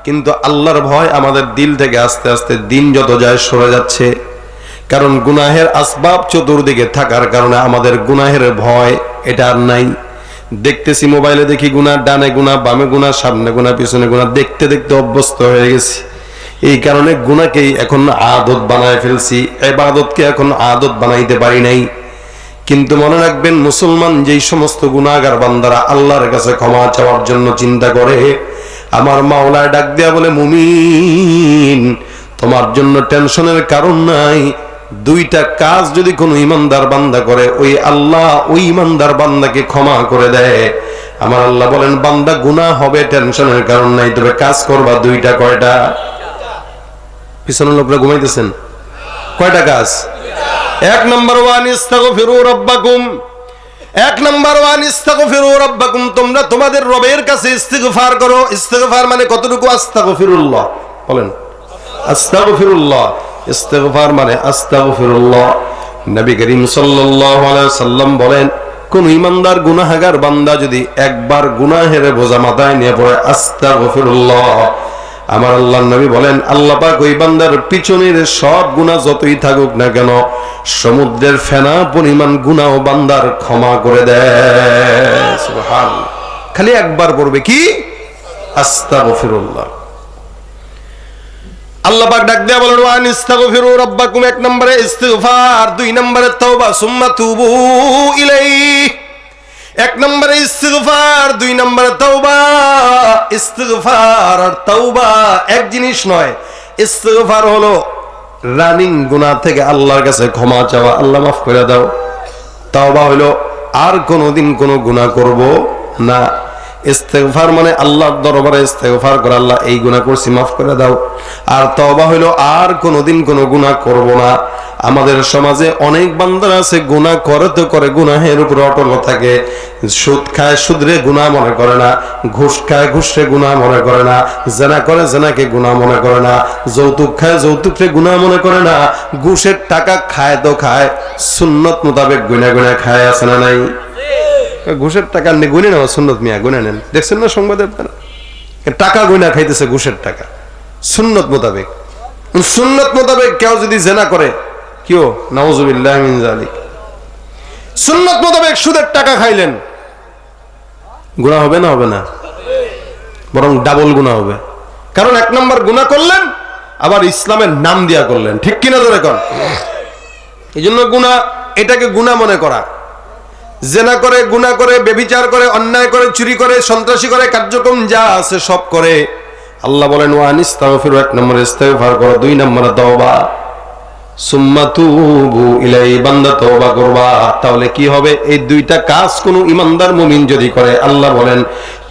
কিন্তু আল্লাহর ভয় আমাদের দিল থেকে আস্তে আস্তে দিন যত যায় সরে যাচ্ছে, কারণ গুনাহের আসবাব চতুর্দিকে থাকার কারণে আমাদের গুনাহের ভয় এটা আর নাই। দেখতেছি মোবাইলে দেখি গুনাহ, ডানে গুনাহ, বামে গুনাহ, সামনে গুনাহ, পিছনে গুনাহ, দেখতে দেখতে অভ্যস্ত হয়ে গেছি। এই কারণে গুনাহকেই এখন আদত বানায় ফেলছি, ইবাদতকে এখন আদত বানাইতে পারি নাই। কিন্তু মনে রাখবেন, মুসলমান যেই সমস্ত গুনাহগার বান্দারা আল্লাহর কাছে ক্ষমা চাওয়ার জন্য চিন্তা করে, আমার মাওলায় ডাক দেয়া বলে, মুমিন তোমার জন্য টেনশনের কারণ নাই। দুইটা কাজ যদি কোনো ইমানদার বান্দা করে, ওই আল্লাহ ওই ইমানদার বান্দাকে ক্ষমা করে দেয়। আমার আল্লাহ বলেন, বান্দা গুনাহ হবে, টেনশনের কারণ নাই, তবে কাজ করবা দুইটা। কয়টা? পিছনের লোকরা ঘুমাইতেছেন। কয়টা কাজ? এক নম্বর, ওয়ান ইস্তাগফিরু রাব্বাকুম। এক নম্বর, ওয়ান ইস্তাগফিরু রাব্বাকুম, তোমরা তোমাদের রবের কাছে ইস্তিগফার করো। ইস্তিগফার মানে কতটুকু? আস্তাগফিরুল্লাহ বলেন, আস্তাগফিরুল্লাহ। ইস্তিগফার মানে আস্তাগফিরুল্লাহ। নবী করিম সাল্লাল্লাহু আলাইহি সাল্লাম বলেন, কোন ইমানদার গুনাহগার বান্দা যদি একবার গুনাহের বোঝা মাথায় নিয়ে পড়ে আস্তাগফিরুল্লাহ, আমার আল্লাহর নবী বলেন, আল্লাহ পাক ওই বান্দার পিছনের সব গুনাহ যতই থাকুক না কেন, সমুদ্রের ফেনা পরিমাণ গুনাহ বান্দার ক্ষমা করে দেয়। সুবহানাল্লাহ। খালি একবার পড়বে কি? আস্তাগফিরুল্লাহ। আল্লাহ পাক ডাক দেয়া বলেন, ওয়া আনিস্তাগফিরু রাব্বাকুম। এক নম্বরে ইস্তিগফার, দুই নম্বরে তাওবা, সুম্মা তুবু ইলাইহি। এক নম্বরে ইস্তিগফার, দুই নম্বরে তাওবা। ইস্তিগফার আর তাওবা এক জিনিস নয়। ইস্তিগফার হলো রানিং গুনাহ থেকে আল্লাহর কাছে ক্ষমা চাওয়া, আল্লাহ মাফ করে দাও। তাওবা হলো আর কোনোদিন কোনো গুনাহ করব না। ইস্তেগফার মানে আল্লাহর দরবারে ইস্তেগফার করে, আল্লাহ এই গুনাহ করছি মাফ করে দাও। আর তওবা হলো আর কোনোদিন কোনো গুনাহ করব না। আমাদের সমাজে অনেক বান্দা আছে, গুনাহ করে তো করে, গুনাহের উপর অটল থাকে। সুদ খায়, সুদরে গুনাহ মনে করে না। ঘুষ খায়, ঘুষরে গুনাহ মনে করে না। জেনা করে, জেনাকে গুনাহ মনে করে না। যৌতুক খায়, যৌতুকরে গুনাহ মনে করে না। ঘুষের টাকা খায় তো খায়, সুন্নত মোতাবেক গুনাহ গুনাহ খায়, আছে না নাই? ঘুষের টাকা গুনে নেওয়া সুন্নত, মিয়া গুনে নেন। দেখছেন না সংবাদে আপনারা? টাকা গুনা খাইতেছে ঘুষের টাকা সুন্নত মোতাবেক। সুন্নত মোতাবেক কেউ যদি জেনা করে, কেউ নাউজুবিল্লাহ মিন যালিক, সুন্নত মোতাবেক সুদের টাকা খাইলেন, গুনাহ হবে না? হবে না? বরং ডাবল গুনাহ হবে। কারণ এক নম্বর গুনাহ করলেন, আবার ইসলামের নাম দিয়া করলেন। ঠিক কিনা ধরে কর? এই জন্য গুনাহ, এটাকে গুনাহ মনে করা। জেনা করে, গুনাহ করে, ব্যভিচার করে, অন্যায় করে, চুরি করে, সন্ত্রাসী করে, কার্যক্রম যা আছে সব করে। আল্লাহ বলেন, ওয়া আনিস্তাগফিরু, এক নম্বরে ইস্তিগফার করো, দুই নম্বরে তাওবা, সুম্মা তুবু ইলাইহি, বান্দা তওবা করবা। তাহলে কি হবে? এই দুইটা কাজ কোন ইমানদার মুমিন যদি করে, আল্লাহ বলেন,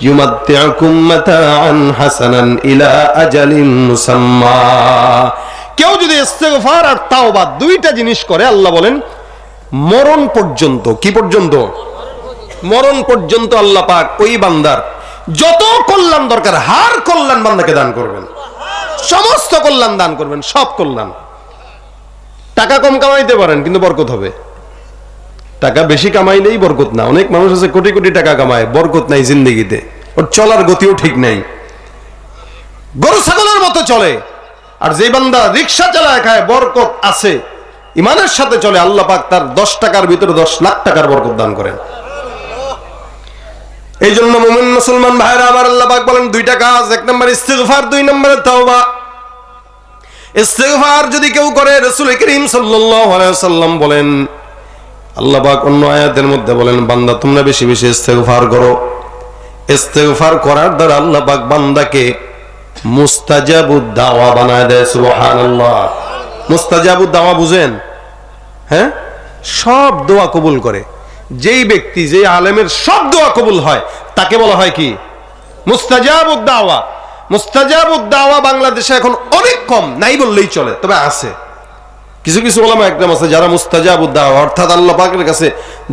ইউমাত্তিউকুম মাতাআন হাসানান ইলা আজালিন মুসাম্মা। কেউ যদি ইস্তিগফার আর তাওবা দুইটা জিনিস করে, আল্লাহ বলেন মরণ পর্যন্ত, কি পর্যন্ত? মরণ পর্যন্ত আল্লাহ পাক ওই বান্দার যত কল্যাণ দরকার, হার কল্যাণ বান্দাকে দান করবেন, সমস্ত কল্যাণ দান করবেন, সব কল্যাণ। টাকা কম কামাইতে পারেন কিন্তু বরকত হবে, টাকা বেশি কামাইলেই বরকত না। অনেক মানুষ আছে কোটি কোটি টাকা কামায়, বরকত নাই জিন্দেগিতে, ওর চলার গতিও ঠিক নাই, গরু ছাগলের মতো চলে। আর যে বান্দা রিক্সা চালায় খায়, বরকত আছে, ইমানের সাথে চলে, আল্লাহ পাক তার 10 টাকার ভিতরে 10 লাখ টাকার বরকত দান করেন। এই জন্য মুমিন মুসলমান ভাইরা আমার, আল্লাহ পাক বলেন 2টা কাজ, 1 নম্বর ইস্তিগফার, 2 নম্বরে তাওবা। ইস্তিগফার যদি কেউ করে, রাসূল করিম সাল্লাল্লাহু আলাইহি ওয়াসাল্লাম বলেন, আল্লাহ পাক অন্য আয়াতের মধ্যে বলেন, বান্দা তোমরা বেশি বেশি ইস্তিগফার করো। ইস্তিগফার করার দ্বারা আল্লাহ পাক বান্দাকে মুস্তাজাবুদ দাওয়া বানায় দেয়। সুবহানাল্লাহ। মুস্তাজাবুদ দাওয়া বুঝেন? হ্যাঁ, সব দোয়া কবুল করে। যেই ব্যক্তি, যে আলেমের সব দোয়া কবুল হয়, তাকে বলা হয় কি? মুস্তাজাবুদ দাওয়া। মুস্তাজাবুদ দাওয়া বাংলাদেশে এখন অনেক কম, নাই বললেই চলে, তবে আছে কিছু কিছু ওলামা একদম আছে যারা মুস্তাজাবুদ দাওয়া, অর্থাৎ আল্লাহ পাকের কাছে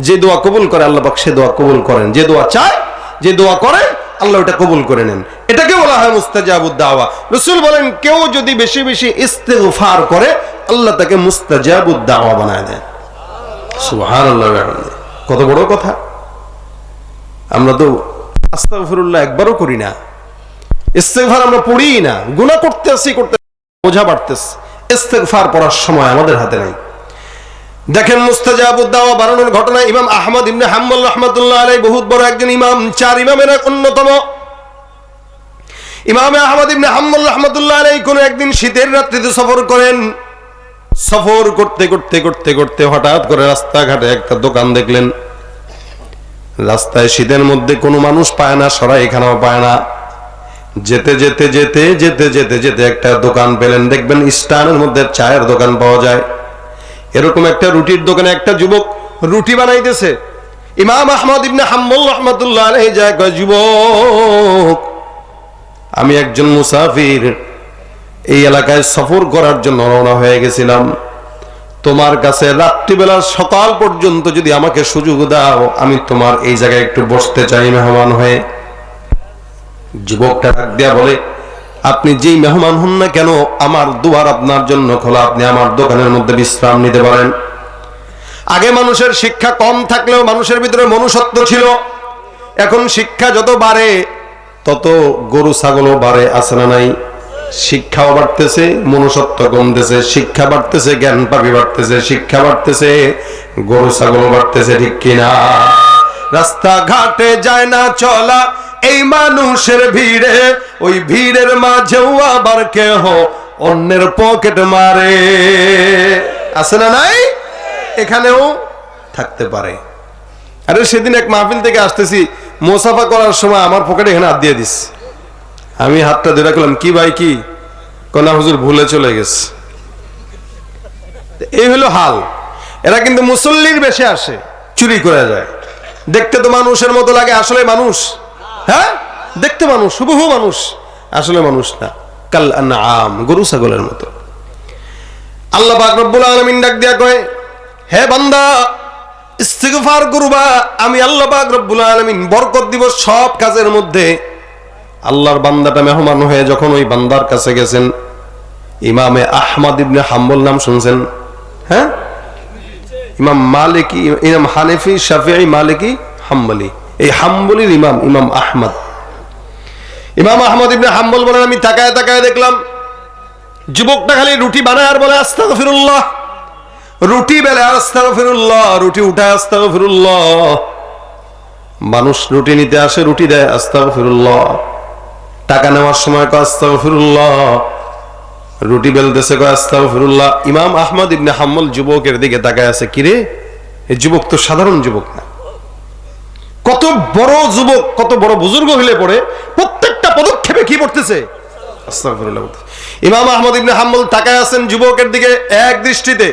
যে দোয়া কবুল করে, আল্লাহ পাক সে দোয়া কবুল করেন। যে দোয়া চায়, যে দোয়া করে, আল্লাহ ওটা কবুল করে নেন। এটাকে বলা হয় মুস্তাজাবুদ দাওয়া। রাসূল বলেন, কেউ যদি বেশি বেশি ইস্তিগফার করে, আল্লাহ তাকে মুস্তাজাবুদ দাওয়া বানায় দেন। সুবহানাল্লাহ। কত বড় কথা! আমরা তো আস্তাগফিরুল্লাহ একবারও করি না, ইস্তিগফার আমরা পড়ি না, গুনাহ করতেছি, বোঝা বাড়তেছে, ইস্তিগফার পড়ার সময় আমাদের হাতে নাই। দেখেন মুস্তাজাবুদ দাওয়া বানানোর ঘটনা, ইমাম আহমদ ইবনে হাম্বল রাহমাতুল্লাহ আলাইহি বহুত বড় একজন ইমাম, 4 ইমামের অন্যতম। ইমাম আহমদ ইবনে হাম্বল রাহমাতুল্লাহ আলাইহি কোন একদিন শীতের রাত্রিতে সফর করেন। সফর করতে করতে করতে করতে হঠাৎ করে রাস্তাঘাটে একটা দোকান দেখলেন। রাস্তায় শীতের মধ্যে কোনো মানুষ পায় না, সরাইখানাও পায় না। যেতে যেতে যেতে যেতে যেতে যেতে একটা দোকান পেলেন। দেখবেন স্টানের মধ্যে চায়ের দোকান পাওয়া যায়। এরকম একটা রুটির দোকানে একটা যুবক রুটি বানাইতেছে। ইমাম আহমদ ইবনে হাম্বল রাহমাতুল্লাহ আলাইহি যায়, কয়, যুবক, আমি একজন মুসাফির, এই এলাকায় সফর করার জন্য রওনা হয়ে গেছিলাম। তোমার কাছে রাত্রিবেলা সকাল পর্যন্ত যদি আমাকে সুযোগ দাও, আমি তোমার এই জায়গায় একটু বসতে চাই মেহমান হয়ে। যুবকটা ডাক দিয়া বলে, আপনি যেই মেহমান হন না কেন, আমার দুয়ার আপনার জন্য খোলা, আপনি আমার দোকানের মধ্যে বিশ্রাম নিতে পারেন। আগে মানুষের শিক্ষা কম থাকলেও মানুষের ভিতরে মনুষ্যত্ব ছিল। এখন শিক্ষা যত বাড়ে তত গরু ছাগলও বাড়ে, আছে না নাই? শিক্ষাও বাড়তেছে, মনুষ্যত্ব কমতেছে। শিক্ষা বাড়তেছে, জ্ঞান পাপি বাড়তেছে। শিক্ষা বাড়তেছে, গরু ছাগল বাড়তেছে। ঠিক কিনা? রাস্তাঘাটে যায় না চলা এই মানুষের ভিড়ে, ওই ভিড়ের মাঝেও আবার কেহ অন্যের পকেট মারে, আছে না নাই? এখানেও থাকতে পারে। আরে সেদিন এক মাহফিল থেকে আসতেছি, মোসাফা করার সময় আমার পকেটে এখানে হাত দিয়ে দিস। আমি হাতটা ধরে রাখলাম, কি ভাই কি? কোনা হুজুর ভুলে চলে গেছে। এই হলো হাল। এরা কিন্তু মুসল্লির বেশে আসে, চুরি করে যায়। দেখতে তো মানুষের মতো লাগে, আসলে মানুষ। হ্যাঁ, দেখতে মানুষ, হুবহু মানুষ, আসলে মানুষ না। কাল আনআম, গরু ছাগলের মতো। আল্লাহ পাক রব্বুল আলামিন ডাক দিয়া কয়, হে বান্দা, ইস্তিগফার করবা, আমি আল্লাহ পাক রব্বুল আলামিন বরকত দিব সব কাজের মধ্যে। আল্লাহর বান্দাটা মেহমান হয়ে যখন ওই বান্দার কাছে গেছেন, ইমামে আহমদ ইবনে হাম্বল নাম শুনছেন? হ্যাঁ, ইমাম মালিকি, ইমাম হানেফি, শাফিঈ, মালিকি, হাম্বলি। এই হাম্বলির ইমাম ইমাম আহমদ। ইমাম আহমদ ইবনে হাম্বল বলেন, আমি তাকায় তাকায় দেখলাম যুবকটা খালি রুটি বানায় আর বলে আস্তাগফিরুল্লাহ। রুটি বেলে আস্তাগফিরুল্লাহ, রুটি উঠায় আস্তাগফিরুল্লাহ। মানুষ রুটি নিতে আসে, রুটি দেয় আস্তাগফিরুল্লাহ। টাকা নেওয়ার সময় কয় আস্তাগফিরুল্লাহ। রুটি বেলতেছে কয় আস্তাগফিরুল্লাহ। ইমাম আহমদ ইবনে হাম্বল যুবকের দিকে তাকায় আছে, কিরে, এই যুবক তো সাধারণ যুবক না, কত বড় যুবক, কত বড় বুজুর্গ হলে পড়ে প্রত্যেকটা পদক্ষেপে কি পড়তেছে? আস্তাগফিরুল্লাহ। ইমাম আহমদ ইবনে হাম্বল তাকায় আছেন যুবকের দিকে এক দৃষ্টিতে।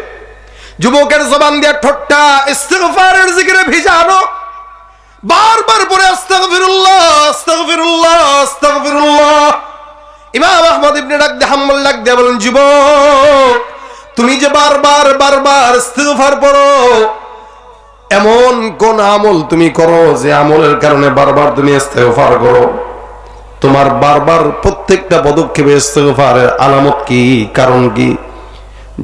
যুবকের জবান দিয়ে ঠোঁটটা ইস্তিগফারের জিকিরে ভিজানো, বারবার পড়ে আস্তাগফিরুল্লাহ, আস্তাগফিরুল্লাহ, আস্তাগফিরুল্লাহ। ইমাম আহমদ ইবনে হাম্বল ডাক দিয়ে বলেন, যুবক, তুমি যে বারবার বারবার ইস্তিগফার পড়ো, এমন কোন আমল তুমি করো যে আমলের কারণে বারবার তুমি ইস্তিগফার করো? তোমার বারবার প্রত্যেকটা পদক্ষেপে ইস্তিগফারের আলামত কি, কারণ কি?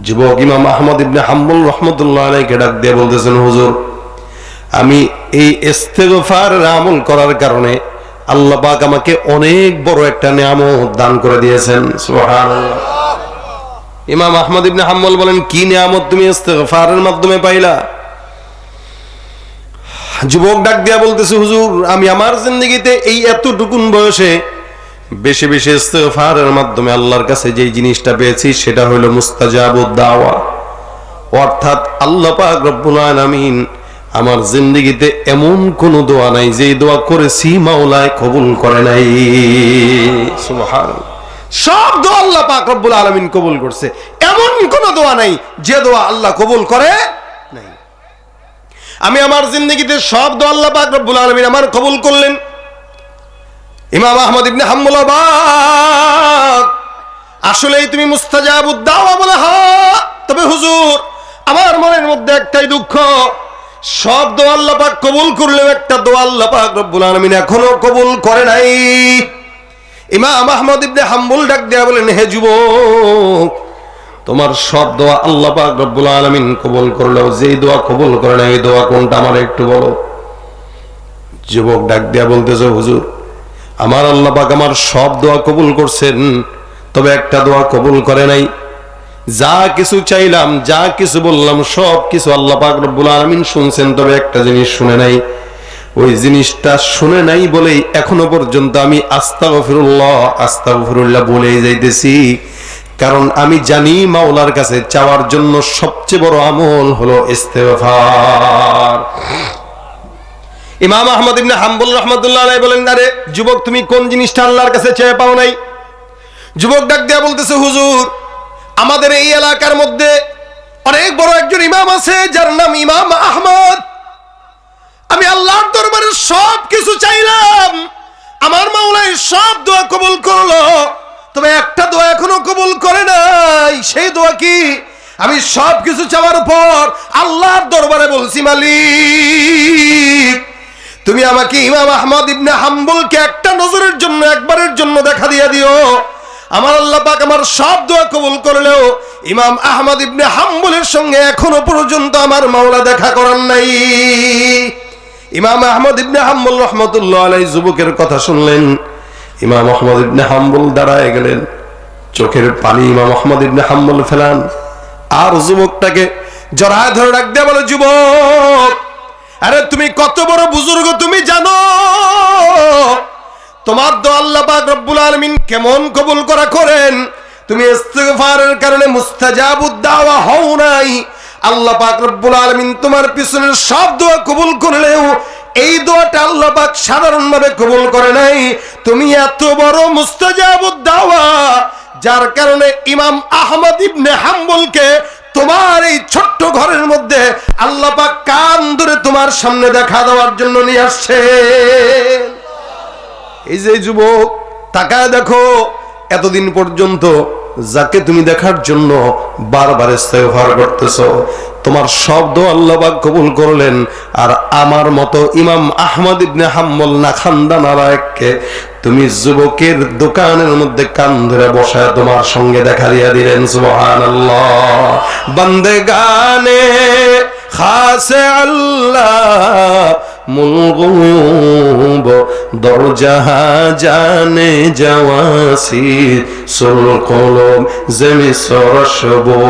যুবক ইমাম আহমদ ইবনে হাম্বল রাহমাতুল্লাহ আলাইহি ডাক দিয়ে বলতেছেন, হুজুর, আমি এই ইস্তেগফারের আমল করার কারণে আল্লাহ পাক আমাকে অনেক বড় একটা নিয়ামত দান করে দিয়েছেন। সুবহানাল্লাহ। ইমাম আহমদ ইবনে হাম্বল বলেন, কি নিয়ামত তুমি ইস্তেগফারের মাধ্যমে পাইলা? যুবক ডাক দিয়া বলতেছে, হুজুর আমি আমার জিন্দেগিতে এই এতটুকুন বয়সে বেশি বেশি ইস্তেগফারের মাধ্যমে আল্লাহর কাছে যেই জিনিসটা পেয়েছি সেটা হলো মুস্তাজাবুদ দাওয়া, অর্থাৎ আল্লাহ পাক রব্বুল আলামিন আমার জিন্দেগিতে এমন কোন দোয়া নাই যে দোয়া করেছি মাওলায় কবুল করে নাই। সুবহানাল্লাহ। সব দোয়া আল্লাহ পাক রব্বুল আলামিন কবুল করছে, এমন কোন দোয়া নাই যে দোয়া আল্লাহ কবুল করে নাই। আমি আমার জিন্দেগিতে সব দোয়া আল্লাহ পাক রব্বুল আলামিন আমার কবুল করলেন। ইমাম আহমদ ইবনে হাম্বল অবাক, আসলেই তুমি মুস্তাজাবুদ দাওয়া বলে? হ্যাঁ। তবে হুজুর আমার মনের মধ্যে একটাই দুঃখ, সব দোয়া আল্লাহ পাক কবুল করলেও একটা দোয়া আল্লাহ পাক রব্বুল আলামিন এখনো কবুল করে নাই। ইমাম আহমদ ইবনে হাম্বল ডাক দেয়া বলেন, হে যুবক, তোমার সব দোয়া আল্লাহ পাক রব্বুল আলামিন কবুল করলেও যেই দোয়া কবুল করে না এই দোয়া কোনটা আমার একটু বলো। যুবক ডাক দেয়া বলতেছে, হুজুর আমার আল্লাহ পাক আমার সব দোয়া কবুল করছেন, তবে একটা দোয়া কবুল করে নাই। যা কিছু চাইলাম, যা কিছু বললাম, সব কিছু আল্লাহ পাক রব্বুল আলামিন শুনছেন, তবে একটা জিনিস শুনে নাই। ওই জিনিসটা শুনে নাই বলেই এখনো পর্যন্ত আমি আস্তাগফিরুল্লাহ আস্তাগফিরুল্লাহ বলেই যাইতেছি, কারণ আমি জানি মাওলার কাছে চাওয়ার জন্য সবচেয়ে বড় আমল হলো ইস্তেগফার। ইমাম আহমদ ইবনে হাম্বল রাহমাতুল্লাহ আলাইহি বলেন, আরে যুবক তুমি কোন জিনিসটা আল্লাহর কাছে চেয়ে পাও নাই? যুবক ডাক দেয়া বলতেছে, হুজুর আমাদের এই এলাকার মধ্যে অনেক বড় একজন ইমাম আছে যার নাম ইমাম আহমদ। আমি আল্লাহর দরবারে সব কিছু চাইলাম, আমার মাওলাই সব দোয়া কবুল করলো, তবে একটা দোয়া এখনো কবুল করে নাই। সেই দোয়া কি? আমি সব কিছু চাওয়ার পর আল্লাহর দরবারে বলছি, মালিক তুমি আমাকে ইমাম আহমদ ইবনে হাম্বলকে একটা নজরের জন্য, একবারের জন্য দেখা দিয়ে দিও। আমার আল্লাহ পাক আমার সব দোয়া কবুল করলেও ইমাম আহমদ ইবনে হাম্বলের সঙ্গে এখনো পর্যন্ত আমার মাওলা দেখা করার নাই। ইমাম আহমদ ইবনে হাম্বল রাহমাতুল্লাহ আলাইহি যুবকের কথা শুনলেন। ইমাম আহমদ ইবনে হাম্বল দাঁড়ায় গেলেন, চোখের পানি ইমাম আহমদ ইবনে হাম্বল ফেলান, আর যুবকটাকে জড়ায় ধরে ডাক দেয়া বলে, যুবক আরে তুমি কত বড় বুজুর্গ তুমি জানো? তোমার দোয়া আল্লাহ পাক রব্বুল আলামিন কেমন কবুল করেন? তুমি ইস্তিগফারের কারণে মুস্তাজাবুদ দাওয়া হও নাই। আল্লাহ পাক রব্বুল আলামিন তোমার পিছনের সব দোয়া কবুল করলেও এই দোয়াটা আল্লাহ পাক সাধারণভাবে কবুল করে নাই। তুমি এত বড় মুস্তাজাবুদ দাওয়া, যার কারণে ইমাম আহমদ ইবনে হাম্বলকে তোমার এই ছোট্ট ঘরের মধ্যে আল্লাহ পাক কান ধরে তোমার সামনে দেখা দেওয়ার জন্য নিয়ে আসছে। এই যে যুবক তাকায় দেখো, এতদিন পর্যন্ত যাকে তুমি দেখার জন্য বারবার ইস্তেগফার করতেছো, তোমার সব দোয়া আল্লাহ পাক কবুল করলেন, আর আমার মতো ইমাম আহমদ ইবনে হাম্বল না খানদান আলাইকে তুমি যুবকের দোকানের মধ্যে কান ধরে বসায় তোমার সঙ্গে দেখা দিয়া দিলেন। সুবহানাল্লাহ। বন্দেগানে খাসে আল্লাহ মুলগুব দরজাহা জানে জওয়াসির সুলকলম জমি সরশবো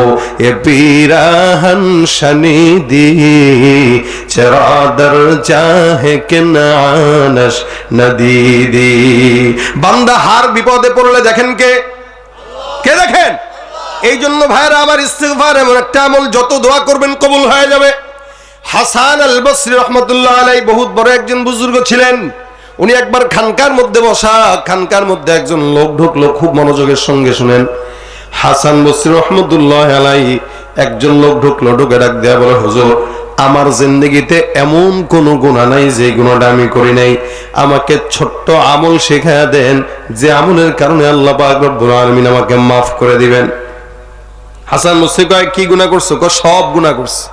এ পিরাহন শনিদি চরাদর জাহে কে নানস নদীদি। বান্দা হার বিপদে পড়লে দেখেন কে? কে দেখেন? এই জন্য ভাইরা আমার ইস্তিগফার এমন একটা আমল, যত দোয়া করবেন কবুল হয়ে যাবে। হাসান আল বসরি রাহমাতুল্লাহ আলাইহি বহুত বড় একজন বুজুর্গ ছিলেন। উনি একবার খানকার মধ্যে বসা, খানকার মধ্যে একজন লোক ঢুকলো, খুব মনোযোগের সঙ্গে শুনেন। হাসান বসরি রাহমাতুল্লাহ আলাইহি একজন লোক ঢুকলো, ঢুকে ডাক দেয়া বলে, হুজুর আমার জিন্দেগিতে এমন কোন গুনাহ নাই যে গুনাহটা আমি করি নাই, আমাকে ছোট্ট আমল শেখায়া দেন যে আমলের কারণে আল্লাহ পাক রব্বুল আলামিন আমাকে মাফ করে দিবেন। হাসান বসরি কয়, কি গুনাহ করছো? কয় সব গুনাহ করছি।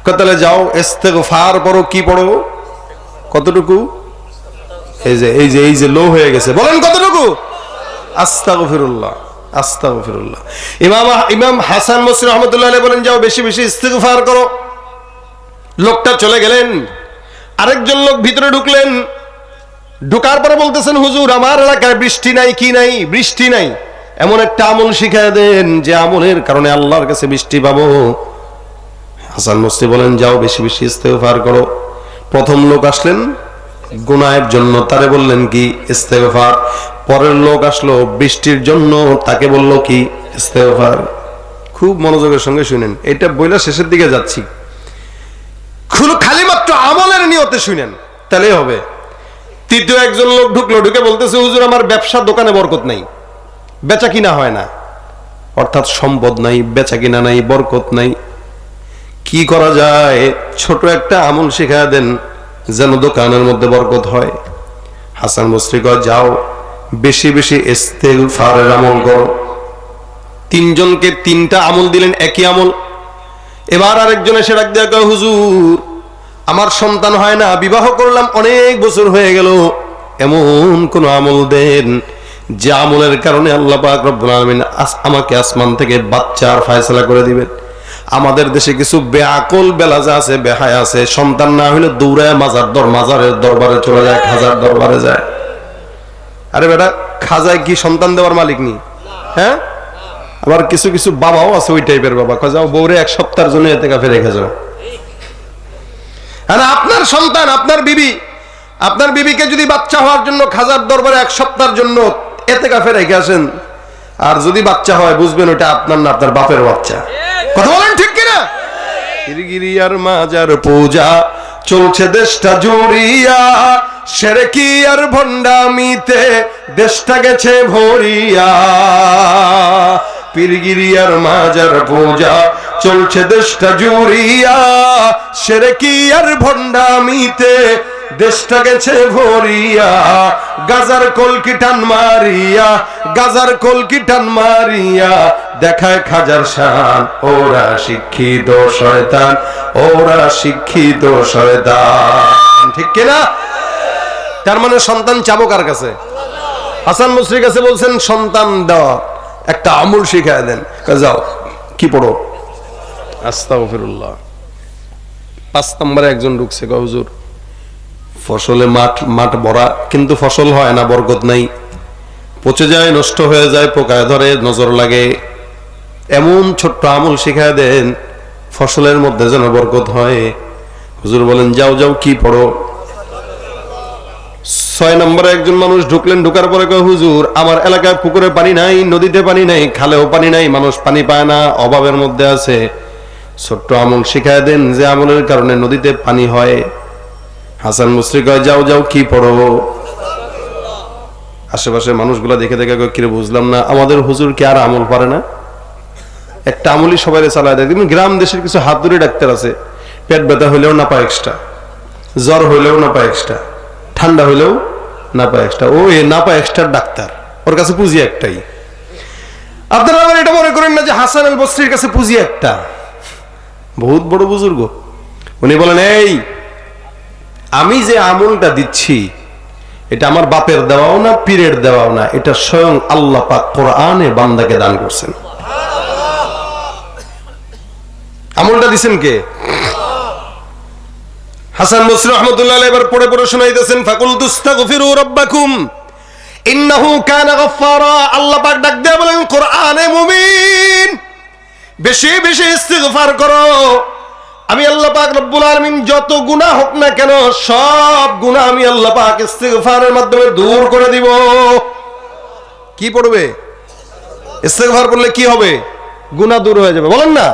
কয় তাহলে যাও ইস্তেগফার পড়ো। কি পড়ো? কতটুকু? এই যে লো হয়ে গেছে, বলেন কতটুকু? আস্তাগফিরুল্লাহ আস্তাগফিরুল্লাহ। ইমাম হাসান বসরি রাহমাতুল্লাহ আলাইহি বলেন, যাও বেশি বেশি ইস্তেগফার করো। লোকটা চলে গেলেন। আরেকজন লোক ভিতরে ঢুকলেন, ঢুকার পরে বলতেছেন, হুজুর আমার এলাকায় বৃষ্টি নাই। কি নাই? বৃষ্টি নাই। এমন একটা আমল শিখায় দেন যে আমলের কারণে আল্লাহর কাছে বৃষ্টি পাবো। হাসান বসরি বলেন, যাও বেশি বেশি ইস্তেগফার করো। প্রথম লোক আসলেন গুনাহের জন্য, তারে বললেন কি? ইস্তেগফার। পরের লোক আসলো বৃষ্টির জন্য, তাকে বলল কি? ইস্তেগফার। খুব মনোযোগের সঙ্গে শুনেন, এটা বইলা শেষের দিকে যাচ্ছি, খালি মাত্র আমলের নিয়তে শুনেন, তাহলেই হবে। তৃতীয় একজন লোক ঢুকলো, ঢুকে বলতেছে, হুজুর আমার ব্যবসা দোকানে বরকত নাই, বেচা কিনা হয় না, অর্থাৎ সম্পদ নাই, বেচা কিনা নাই, বরকত নাই, কি করা যায়? ছোট একটা আমল শিখা দেন যেন দোকানের মধ্যে বরকত হয়। হাসান বসরি কয়, যাও বেশি বেশি ইস্তেগফারের আমল করো। তিনজনকে তিনটা আমল দিলেন, একই আমল। এবার আরেকজন এসে ডাক দেয়া কয়, হুজুর আমার সন্তান হয় না, বিবাহ করলাম অনেক বছর হয়ে গেল, এমন কোন আমল দেন যে আমলের কারণে আল্লাহ পাক রব্বুল আলামিন আমাকে আসমান থেকে বাচ্চার ফয়সালা করে দিবেন। আমাদের দেশে কিছু বেআকল বেলাজা আছে, বেহায়া আছে, সন্তান না হইলে দৌড়ায় মাজারের দরবারে চলে যায়, খাজার দরবারে যায়। আরে বেটা, খাজায় কি সন্তান দেওয়ার মালিক নি? হ্যাঁ, আবার কিছু কিছু বাবাও আছে ওই টাইপের বাবা, যাও বউরে এক সপ্তাহের জন্য এতেকাফে রেখে যাও। আর আপনার সন্তান, আপনার বিবি, আপনার বিবিকে যদি বাচ্চা হওয়ার জন্য খাজার দরবারে এক সপ্তাহের জন্য এতেকাফে রেখে আসেন, আর যদি বাচ্চা হয় বুঝবেন ওটা আপনার না, আপনার বাপের বাচ্চা। কথা বলেন ঠিক কিনা? গিরিগিরি আর মাজার পূজা চলছে দেশটা জুড়িয়া, শিরকি আর ভণ্ডামিতে দেশটা গেছে ভরিয়া। পীরগিরি আর মাজার পূজা চলছে দেশটা জুড়িয়া, শিরকি আর ভণ্ডামিতে দেশটা গেছে ভরিয়া। গাজার কলকি টান মারিয়া, গাজার কলকি টান মারিয়া দেখায় খাজার শান। ওরা শিক্ষিত শয়তান, ওরা শিক্ষিত শয়তান। ঠিক কিনা? তার মানে সন্তান চাবো কার কাছে? হাসান বসরির কাছে বলছেন সন্তান দেওয়া একটা আমল শিখায় দেন। যাও কি পড়ো? আস্তাগফিরুল্লাহ। 5 নম্বরে একজন ঢুকছে, হুজুর ফসলে মাঠ ভরা, কিন্তু ফসল হয় না, বরকত নাই, পচে যায়, নষ্ট হয়ে যায়, পোকায় ধরে, নজর লাগে। এমন ছোট্ট আমল শিখায় দেন ফসলের মধ্যে যেন বরকত হয়। হুজুর বলেন, যাও যাও কি পড়ো? 6 নম্বরে একজন মানুষ ঢুকলেন, ঢুকার পরে কয়, হুজুর আমার এলাকায় পুকুরে পানি নাই, নদীতে পানি নাই, খালেও পানি নাই, মানুষ পানি পায় না, অভাবের মধ্যে আছে। ছোট্ট আমল শিখায় দেন যে আমলের কারণে নদীতে পানি হয়। হাসান বসরি কয়, যাও যাও কি পড়ো? আশেপাশে মানুষগুলা দেখে দেখে কিরে বুঝলাম না, আমাদের হুজুর কি আর আমল পারে না? একটা আমলই সবাই চালায় দেয়। গ্রাম দেশের কিছু হাতুড়ি ডাক্তার আছে, পেট ব্যথা হইলেও না পায় এক্সট্রা, জ্বর হইলেও না পায় এক্সট্রা, ঠান্ডা হইলেও না পায় এক্সট্রা। ও এ না পায় এক্সট্রা ডাক্তার, ওর কাছে পুঁজি একটাই। আপনারা আবার এটা মনে করেন না যে হাসান আল বসরির কাছে পুঁজি একটা, বহুত বড় বুজুর্গ। উনি বলেন, এই আমি যে আমলটা দিচ্ছি এটা আমার বাপের দেওয়াও না, পীরের দেওয়াও না, এটা স্বয়ং আল্লাহ পাক কোরআনে বান্দাকে দান করছেন। আমলটা দিচ্ছেন কে? হাসান বসরি রাহমাতুল্লাহ আলাইহি এবার পড়ে পড়ে শোনাইতেছেন, ফাকুলতু আস্তাগফিরু রাব্বাকুম ইন্নাহু কানা গাফফারা। আল্লাহ পাক ডাক দিয়ে বলেন কোরআনে, মুমিন বেশি বেশি ইস্তিগফার করো, আমি আল্লাহ পাক রব্বুল আলামিন যত গুনাহ হোক না কেন সব গুনাহ আমি আল্লাহ পাক ইস্তিগফারের মাধ্যমে দূর করে দিব। কি পড়বে? ইস্তিগফার করলে কি হবে? গুনাহ দূর হয়ে যাবে। বলেন না,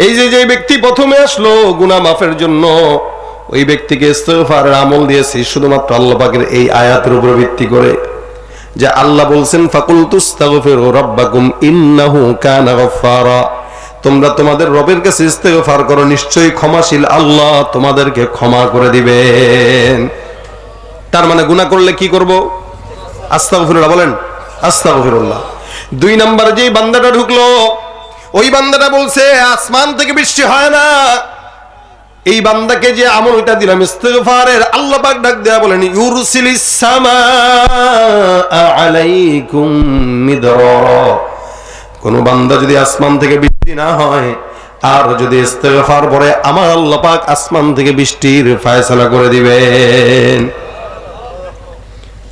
এই যে ব্যক্তি প্রথমে আসলো গুনাহ মাফের জন্য, ওই ব্যক্তিকে ইস্তিগফারের আমল দিয়েছি শুধুমাত্র আল্লাহ পাকের এই আয়াতের উপর ভিত্তি করে, যে আল্লাহ বলছেন ফাকুলতু আস্তাগফিরু রাব্বাকুম ইন্নাহু কানা গাফফারা। তোমরা তোমাদের রবের কাছে ইস্তেগফার করো, নিশ্চয়ই ক্ষমাশীল আল্লাহ তোমাদেরকে ক্ষমা করে দিবেন। তার মানে গুনাহ করলে কি করব? আস্তাগফিরুল্লাহ বলেন, আস্তাগফিরুল্লাহ। 2 নম্বরে যেই বান্দাটা ঢুকলো, ওই বান্দাটা বলছে আসমান থেকে বৃষ্টি হয় না। এই বান্দাকে যে আমলটা দিলাম ইস্তিগফারের, আল্লাহ পাক ডাক দেয়া বলেন, ইউরসিলিস সামাআ আলাইকুম মিদরারা। কোন বান্দা যদি আসমান থেকে বৃষ্টি না হয়, আর যদি ইস্তেগফার পড়ে আমার আল্লাহ পাক আসমান থেকে বৃষ্টির ফয়সালা করে দিবেন।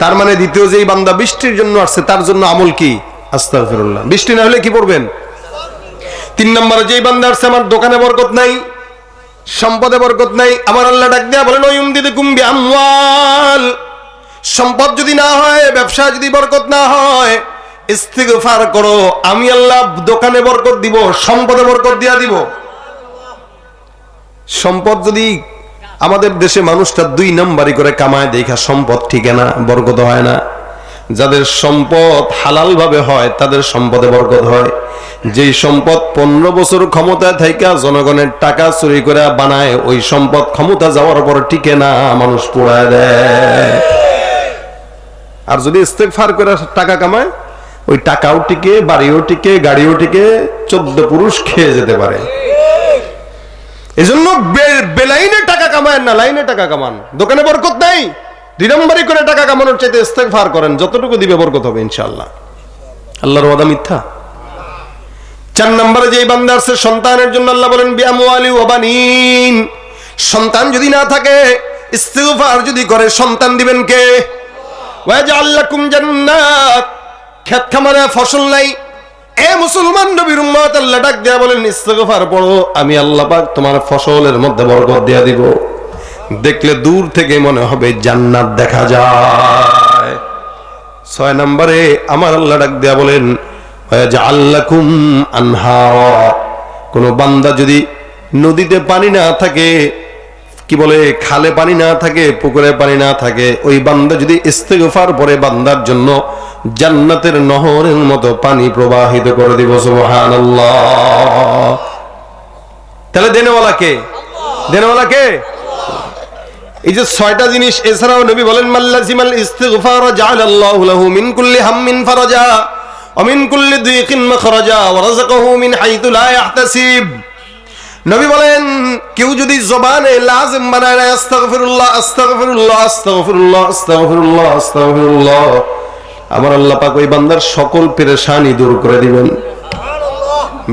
তার মানে দ্বিতীয় যেই বান্দা বৃষ্টির জন্য আসছে তার জন্য আমল কি? আস্তাগফিরুল্লাহ। বৃষ্টি না হলে কি পড়বেন? 3 নম্বরে যেই বান্দা আসছে আমার দোকানে বরকত নাই, সম্পদে বরকত নাই, আমার আল্লাহ ডাক দেয়া বলেন ওয়ুমদিদকুম বিআমওয়াল, সম্পদ যদি না হয়, ব্যবসা যদি বরকত না হয়, ইস্তিগফার করো, আমি আল্লাহ দোকানে বরকত দিব, সম্পদে বরকত দিয়া দিব। সম্পদ যদি আমাদের দেশে মানুষটা 2 নম্বরই করে কামায়, দেখা সম্পদ ঠিকে না, বরকত হয় না। যাদের সম্পদ হালাল ভাবে হয় তাদের সম্পদে বরকত হয়। যেই সম্পদ 15 বছর ক্ষমতায় থাইকা জনগণের টাকা চুরি করে বানায়, ওই সম্পদ ক্ষমতা যাওয়ার পর টিকে না, মানুষ পোড়ায় দেয়। আর যদি ইস্তেগফার করে টাকা কামায়, ওই টাকাও টিকে, বাড়িও টিকে, গাড়িও টিকে, 14 পুরুষ খেয়ে যেতে পারে। এজন্য বেলাইনে টাকা কামায় না, লাইনে টাকা কামান। দোকানে বরকত নাই, 2 নম্বরই করে টাকা কামানোর চাইতে ইস্তেগফার করেন, যতটুকু দিবে বরকত হবে ইনশাআল্লাহ। আল্লাহর ওয়াদা মিথ্যা। 4 নম্বরে যেই বান্দা আছে সন্তানের জন্য আল্লাহ বলেন বিআমওয়ালি ওয়া বানিন, সন্তান যদি না থাকে, ইস্তিগফার যদি করে, সন্তান দিবেন কে? ওয়াজআল লাকুম জান্নাত, ক্ষেত খামারে ফসল নাই, এ মুসলমান নবীর উম্মত আল্লাহ ডাক দেয়া বলেন ইস্তিগফার পড়ো, আমি আল্লাহ পাক তোমার ফসলের মধ্যে বরকত দেয়া দিব। দেখলে দূর থেকে মনে হবে জান্নাত দেখা যায়। 6 নম্বরে আমার আল্লাহ ডাক দেয়া বলেন ওয়াজআল লাকুম আনহারা, কোন বান্দা যদি নদীতে পানি না থাকে, কি বলে, খালে পানি না থাকে, পুকুরে পানি না থাকে, ওই বান্দা যদি ইস্তেগফার পড়ে, বান্দার জন্য জান্নাতের নহরের মতো পানি প্রবাহিত করে দিব। সুবহানাল্লাহ। তাহলে দেনওয়ালা কে? দেনওয়ালা কে? এই যে 6টা জিনিস। এছাড়াও নবী বলেন মাল্লাজিমাল ইস্তিগফার জাআলাল্লাহু লাহু মিন কুল্লি হাম্মিন ফারাজা ওয়া মিন কুল্লি দিকিন মাখরাজা ওয়া রাযাকাহু মিন হাইতু লা ইয়াহতাসিব। নবী বলেন কেউ যদি জবানে লাজিম বানায় আস্তাগফিরুল্লাহ আস্তাগফিরুল্লাহ আস্তাগফিরুল্লাহ আস্তাগফিরুল্লাহ আস্তাগফিরুল্লাহ, আমার আল্লাহ পাক ওই বান্দার সকল পেরেশানি দূর করে দিবেন।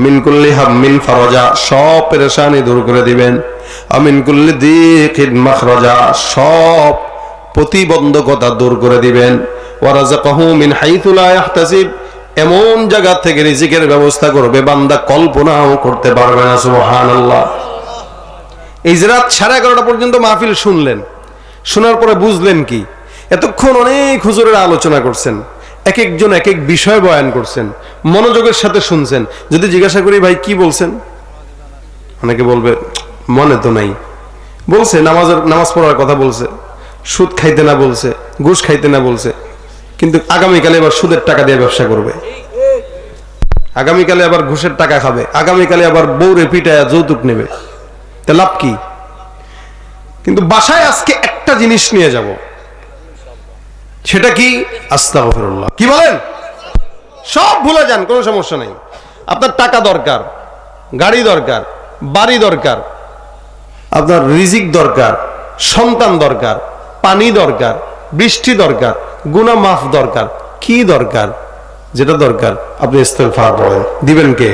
মিন কুল্লি হাম্মিন ফারাজা, সব পেরেশানি দূর করে দিবেন। আমিন কুল্লি দিকিন মাখরাজা, সব প্রতিবন্ধকতা দূর করে দিবেন। ওয়া রাযাকাহু মিন হাইতু লা ইয়াহতাসিব, এমন জায়গা থেকে রিজিকের ব্যবস্থা করবে বান্দা কল্পনাও করতে পারবে না। সুবহানাল্লাহ। এই যে রাত 11:30 পর্যন্ত মাহফিল শুনলেন, শোনার পরে বুঝলেন কি? এতক্ষণ অনেক হুজুরের আলোচনা করছেন, এক একজন এক এক বিষয় বয়ান করছেন, মনোযোগের সাথে শুনছেন। যদি জিজ্ঞাসা করি ভাই কি বলছেন, অনেকে বলবে মনে তো নাই। বলছে নামাজ পড়ার কথা বলছে, সুদ খাইতে না বলছে, ঘুষ খাইতে না বলছে, কিন্তু আগামীকালে আবার সুদের টাকা দিয়ে ব্যবসা করবে, আগামীকালে আবার ঘুষের টাকা খাবে, আগামীকালে আবার বউরে পিটায় যৌতুক নেবে। তা লাভ কি? কিন্তু বাসায় আজকে একটা জিনিস নিয়ে যাব, সেটা কি? আস্তাগফিরুল্লাহ। কি বলেন? সব ভুলে যান, কোনো সমস্যা নাই। আপনার টাকা দরকার, গাড়ি দরকার, বাড়ি দরকার, আপনার রিজিক দরকার, সন্তান দরকার, পানি দরকার, বৃষ্টি দরকার, গুনাহ মাফ দরকার, কি দরকার? যেটা দরকার আপনি ইস্তেগফার পড়েন, দিবেন কে?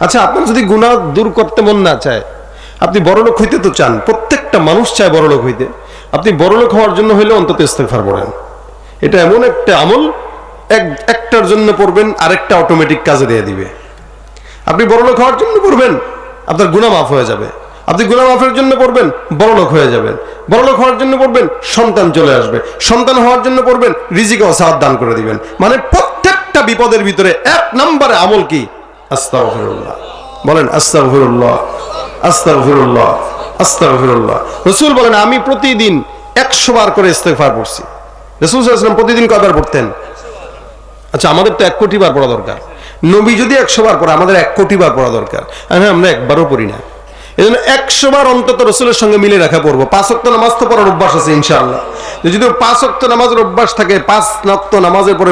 আচ্ছা, আপনার যদি গুনাহ দূর করতে মন না চায়, আপনি বড়লোক হইতে তো চান, প্রত্যেকটা মানুষ চায় বড়লোক হইতে, আপনি বড়লোক হওয়ার জন্য হইলে অন্তত ইস্তেগফার পড়েন। এটা এমন একটা আমল, একটার জন্য পড়বেন, আরেকটা অটোমেটিক কাজে দিয়ে দিবে। আপনি বড়লোক হওয়ার জন্য পড়বেন, আপনার গুনাহ মাফ হয়ে যাবে। আপনি গুনাহ মাফের জন্য পড়বেন, বড়লোক হয়ে যাবেন। বড়লোক হওয়ার জন্য পড়বেন, সন্তান চলে আসবে। সন্তান হওয়ার জন্য পড়বেন, রিজিকে ওয়াসাআত দান করে দিবেন। মানে প্রত্যেকটা বিপদের ভিতরে 1 নম্বরে আমল কি? আস্তাগফিরুল্লাহ। বলেন আস্তাগফিরুল্লাহ, আস্তাগফিরুল্লাহ, আস্তাগফিরুল্লাহ। রাসূল বলেন আমি প্রতিদিন 100 বার করে ইস্তেগফার পড়ছি। রাসূল সাল্লাল্লাহু আলাইহি ওয়াসাল্লাম প্রতিদিন কয়বার পড়তেন? আচ্ছা, আমাদের তো 1 কোটি বার পড়া দরকার। নবী যদি 100 বার পড়ে, আমাদের 1 কোটি বার পড়া দরকার। আমরা একবারও পড়ি না। এজন্য 100 বার অন্তত রাসূলের সঙ্গে মিলে রাখা পড়বো। 5 ওয়াক্ত নামাজ তো পড়ার অভ্যাস আছে ইনশাআল্লাহ। যদি 5 ওয়াক্ত নামাজের অভ্যাস থাকে, 5 ওয়াক্ত নামাজের পরে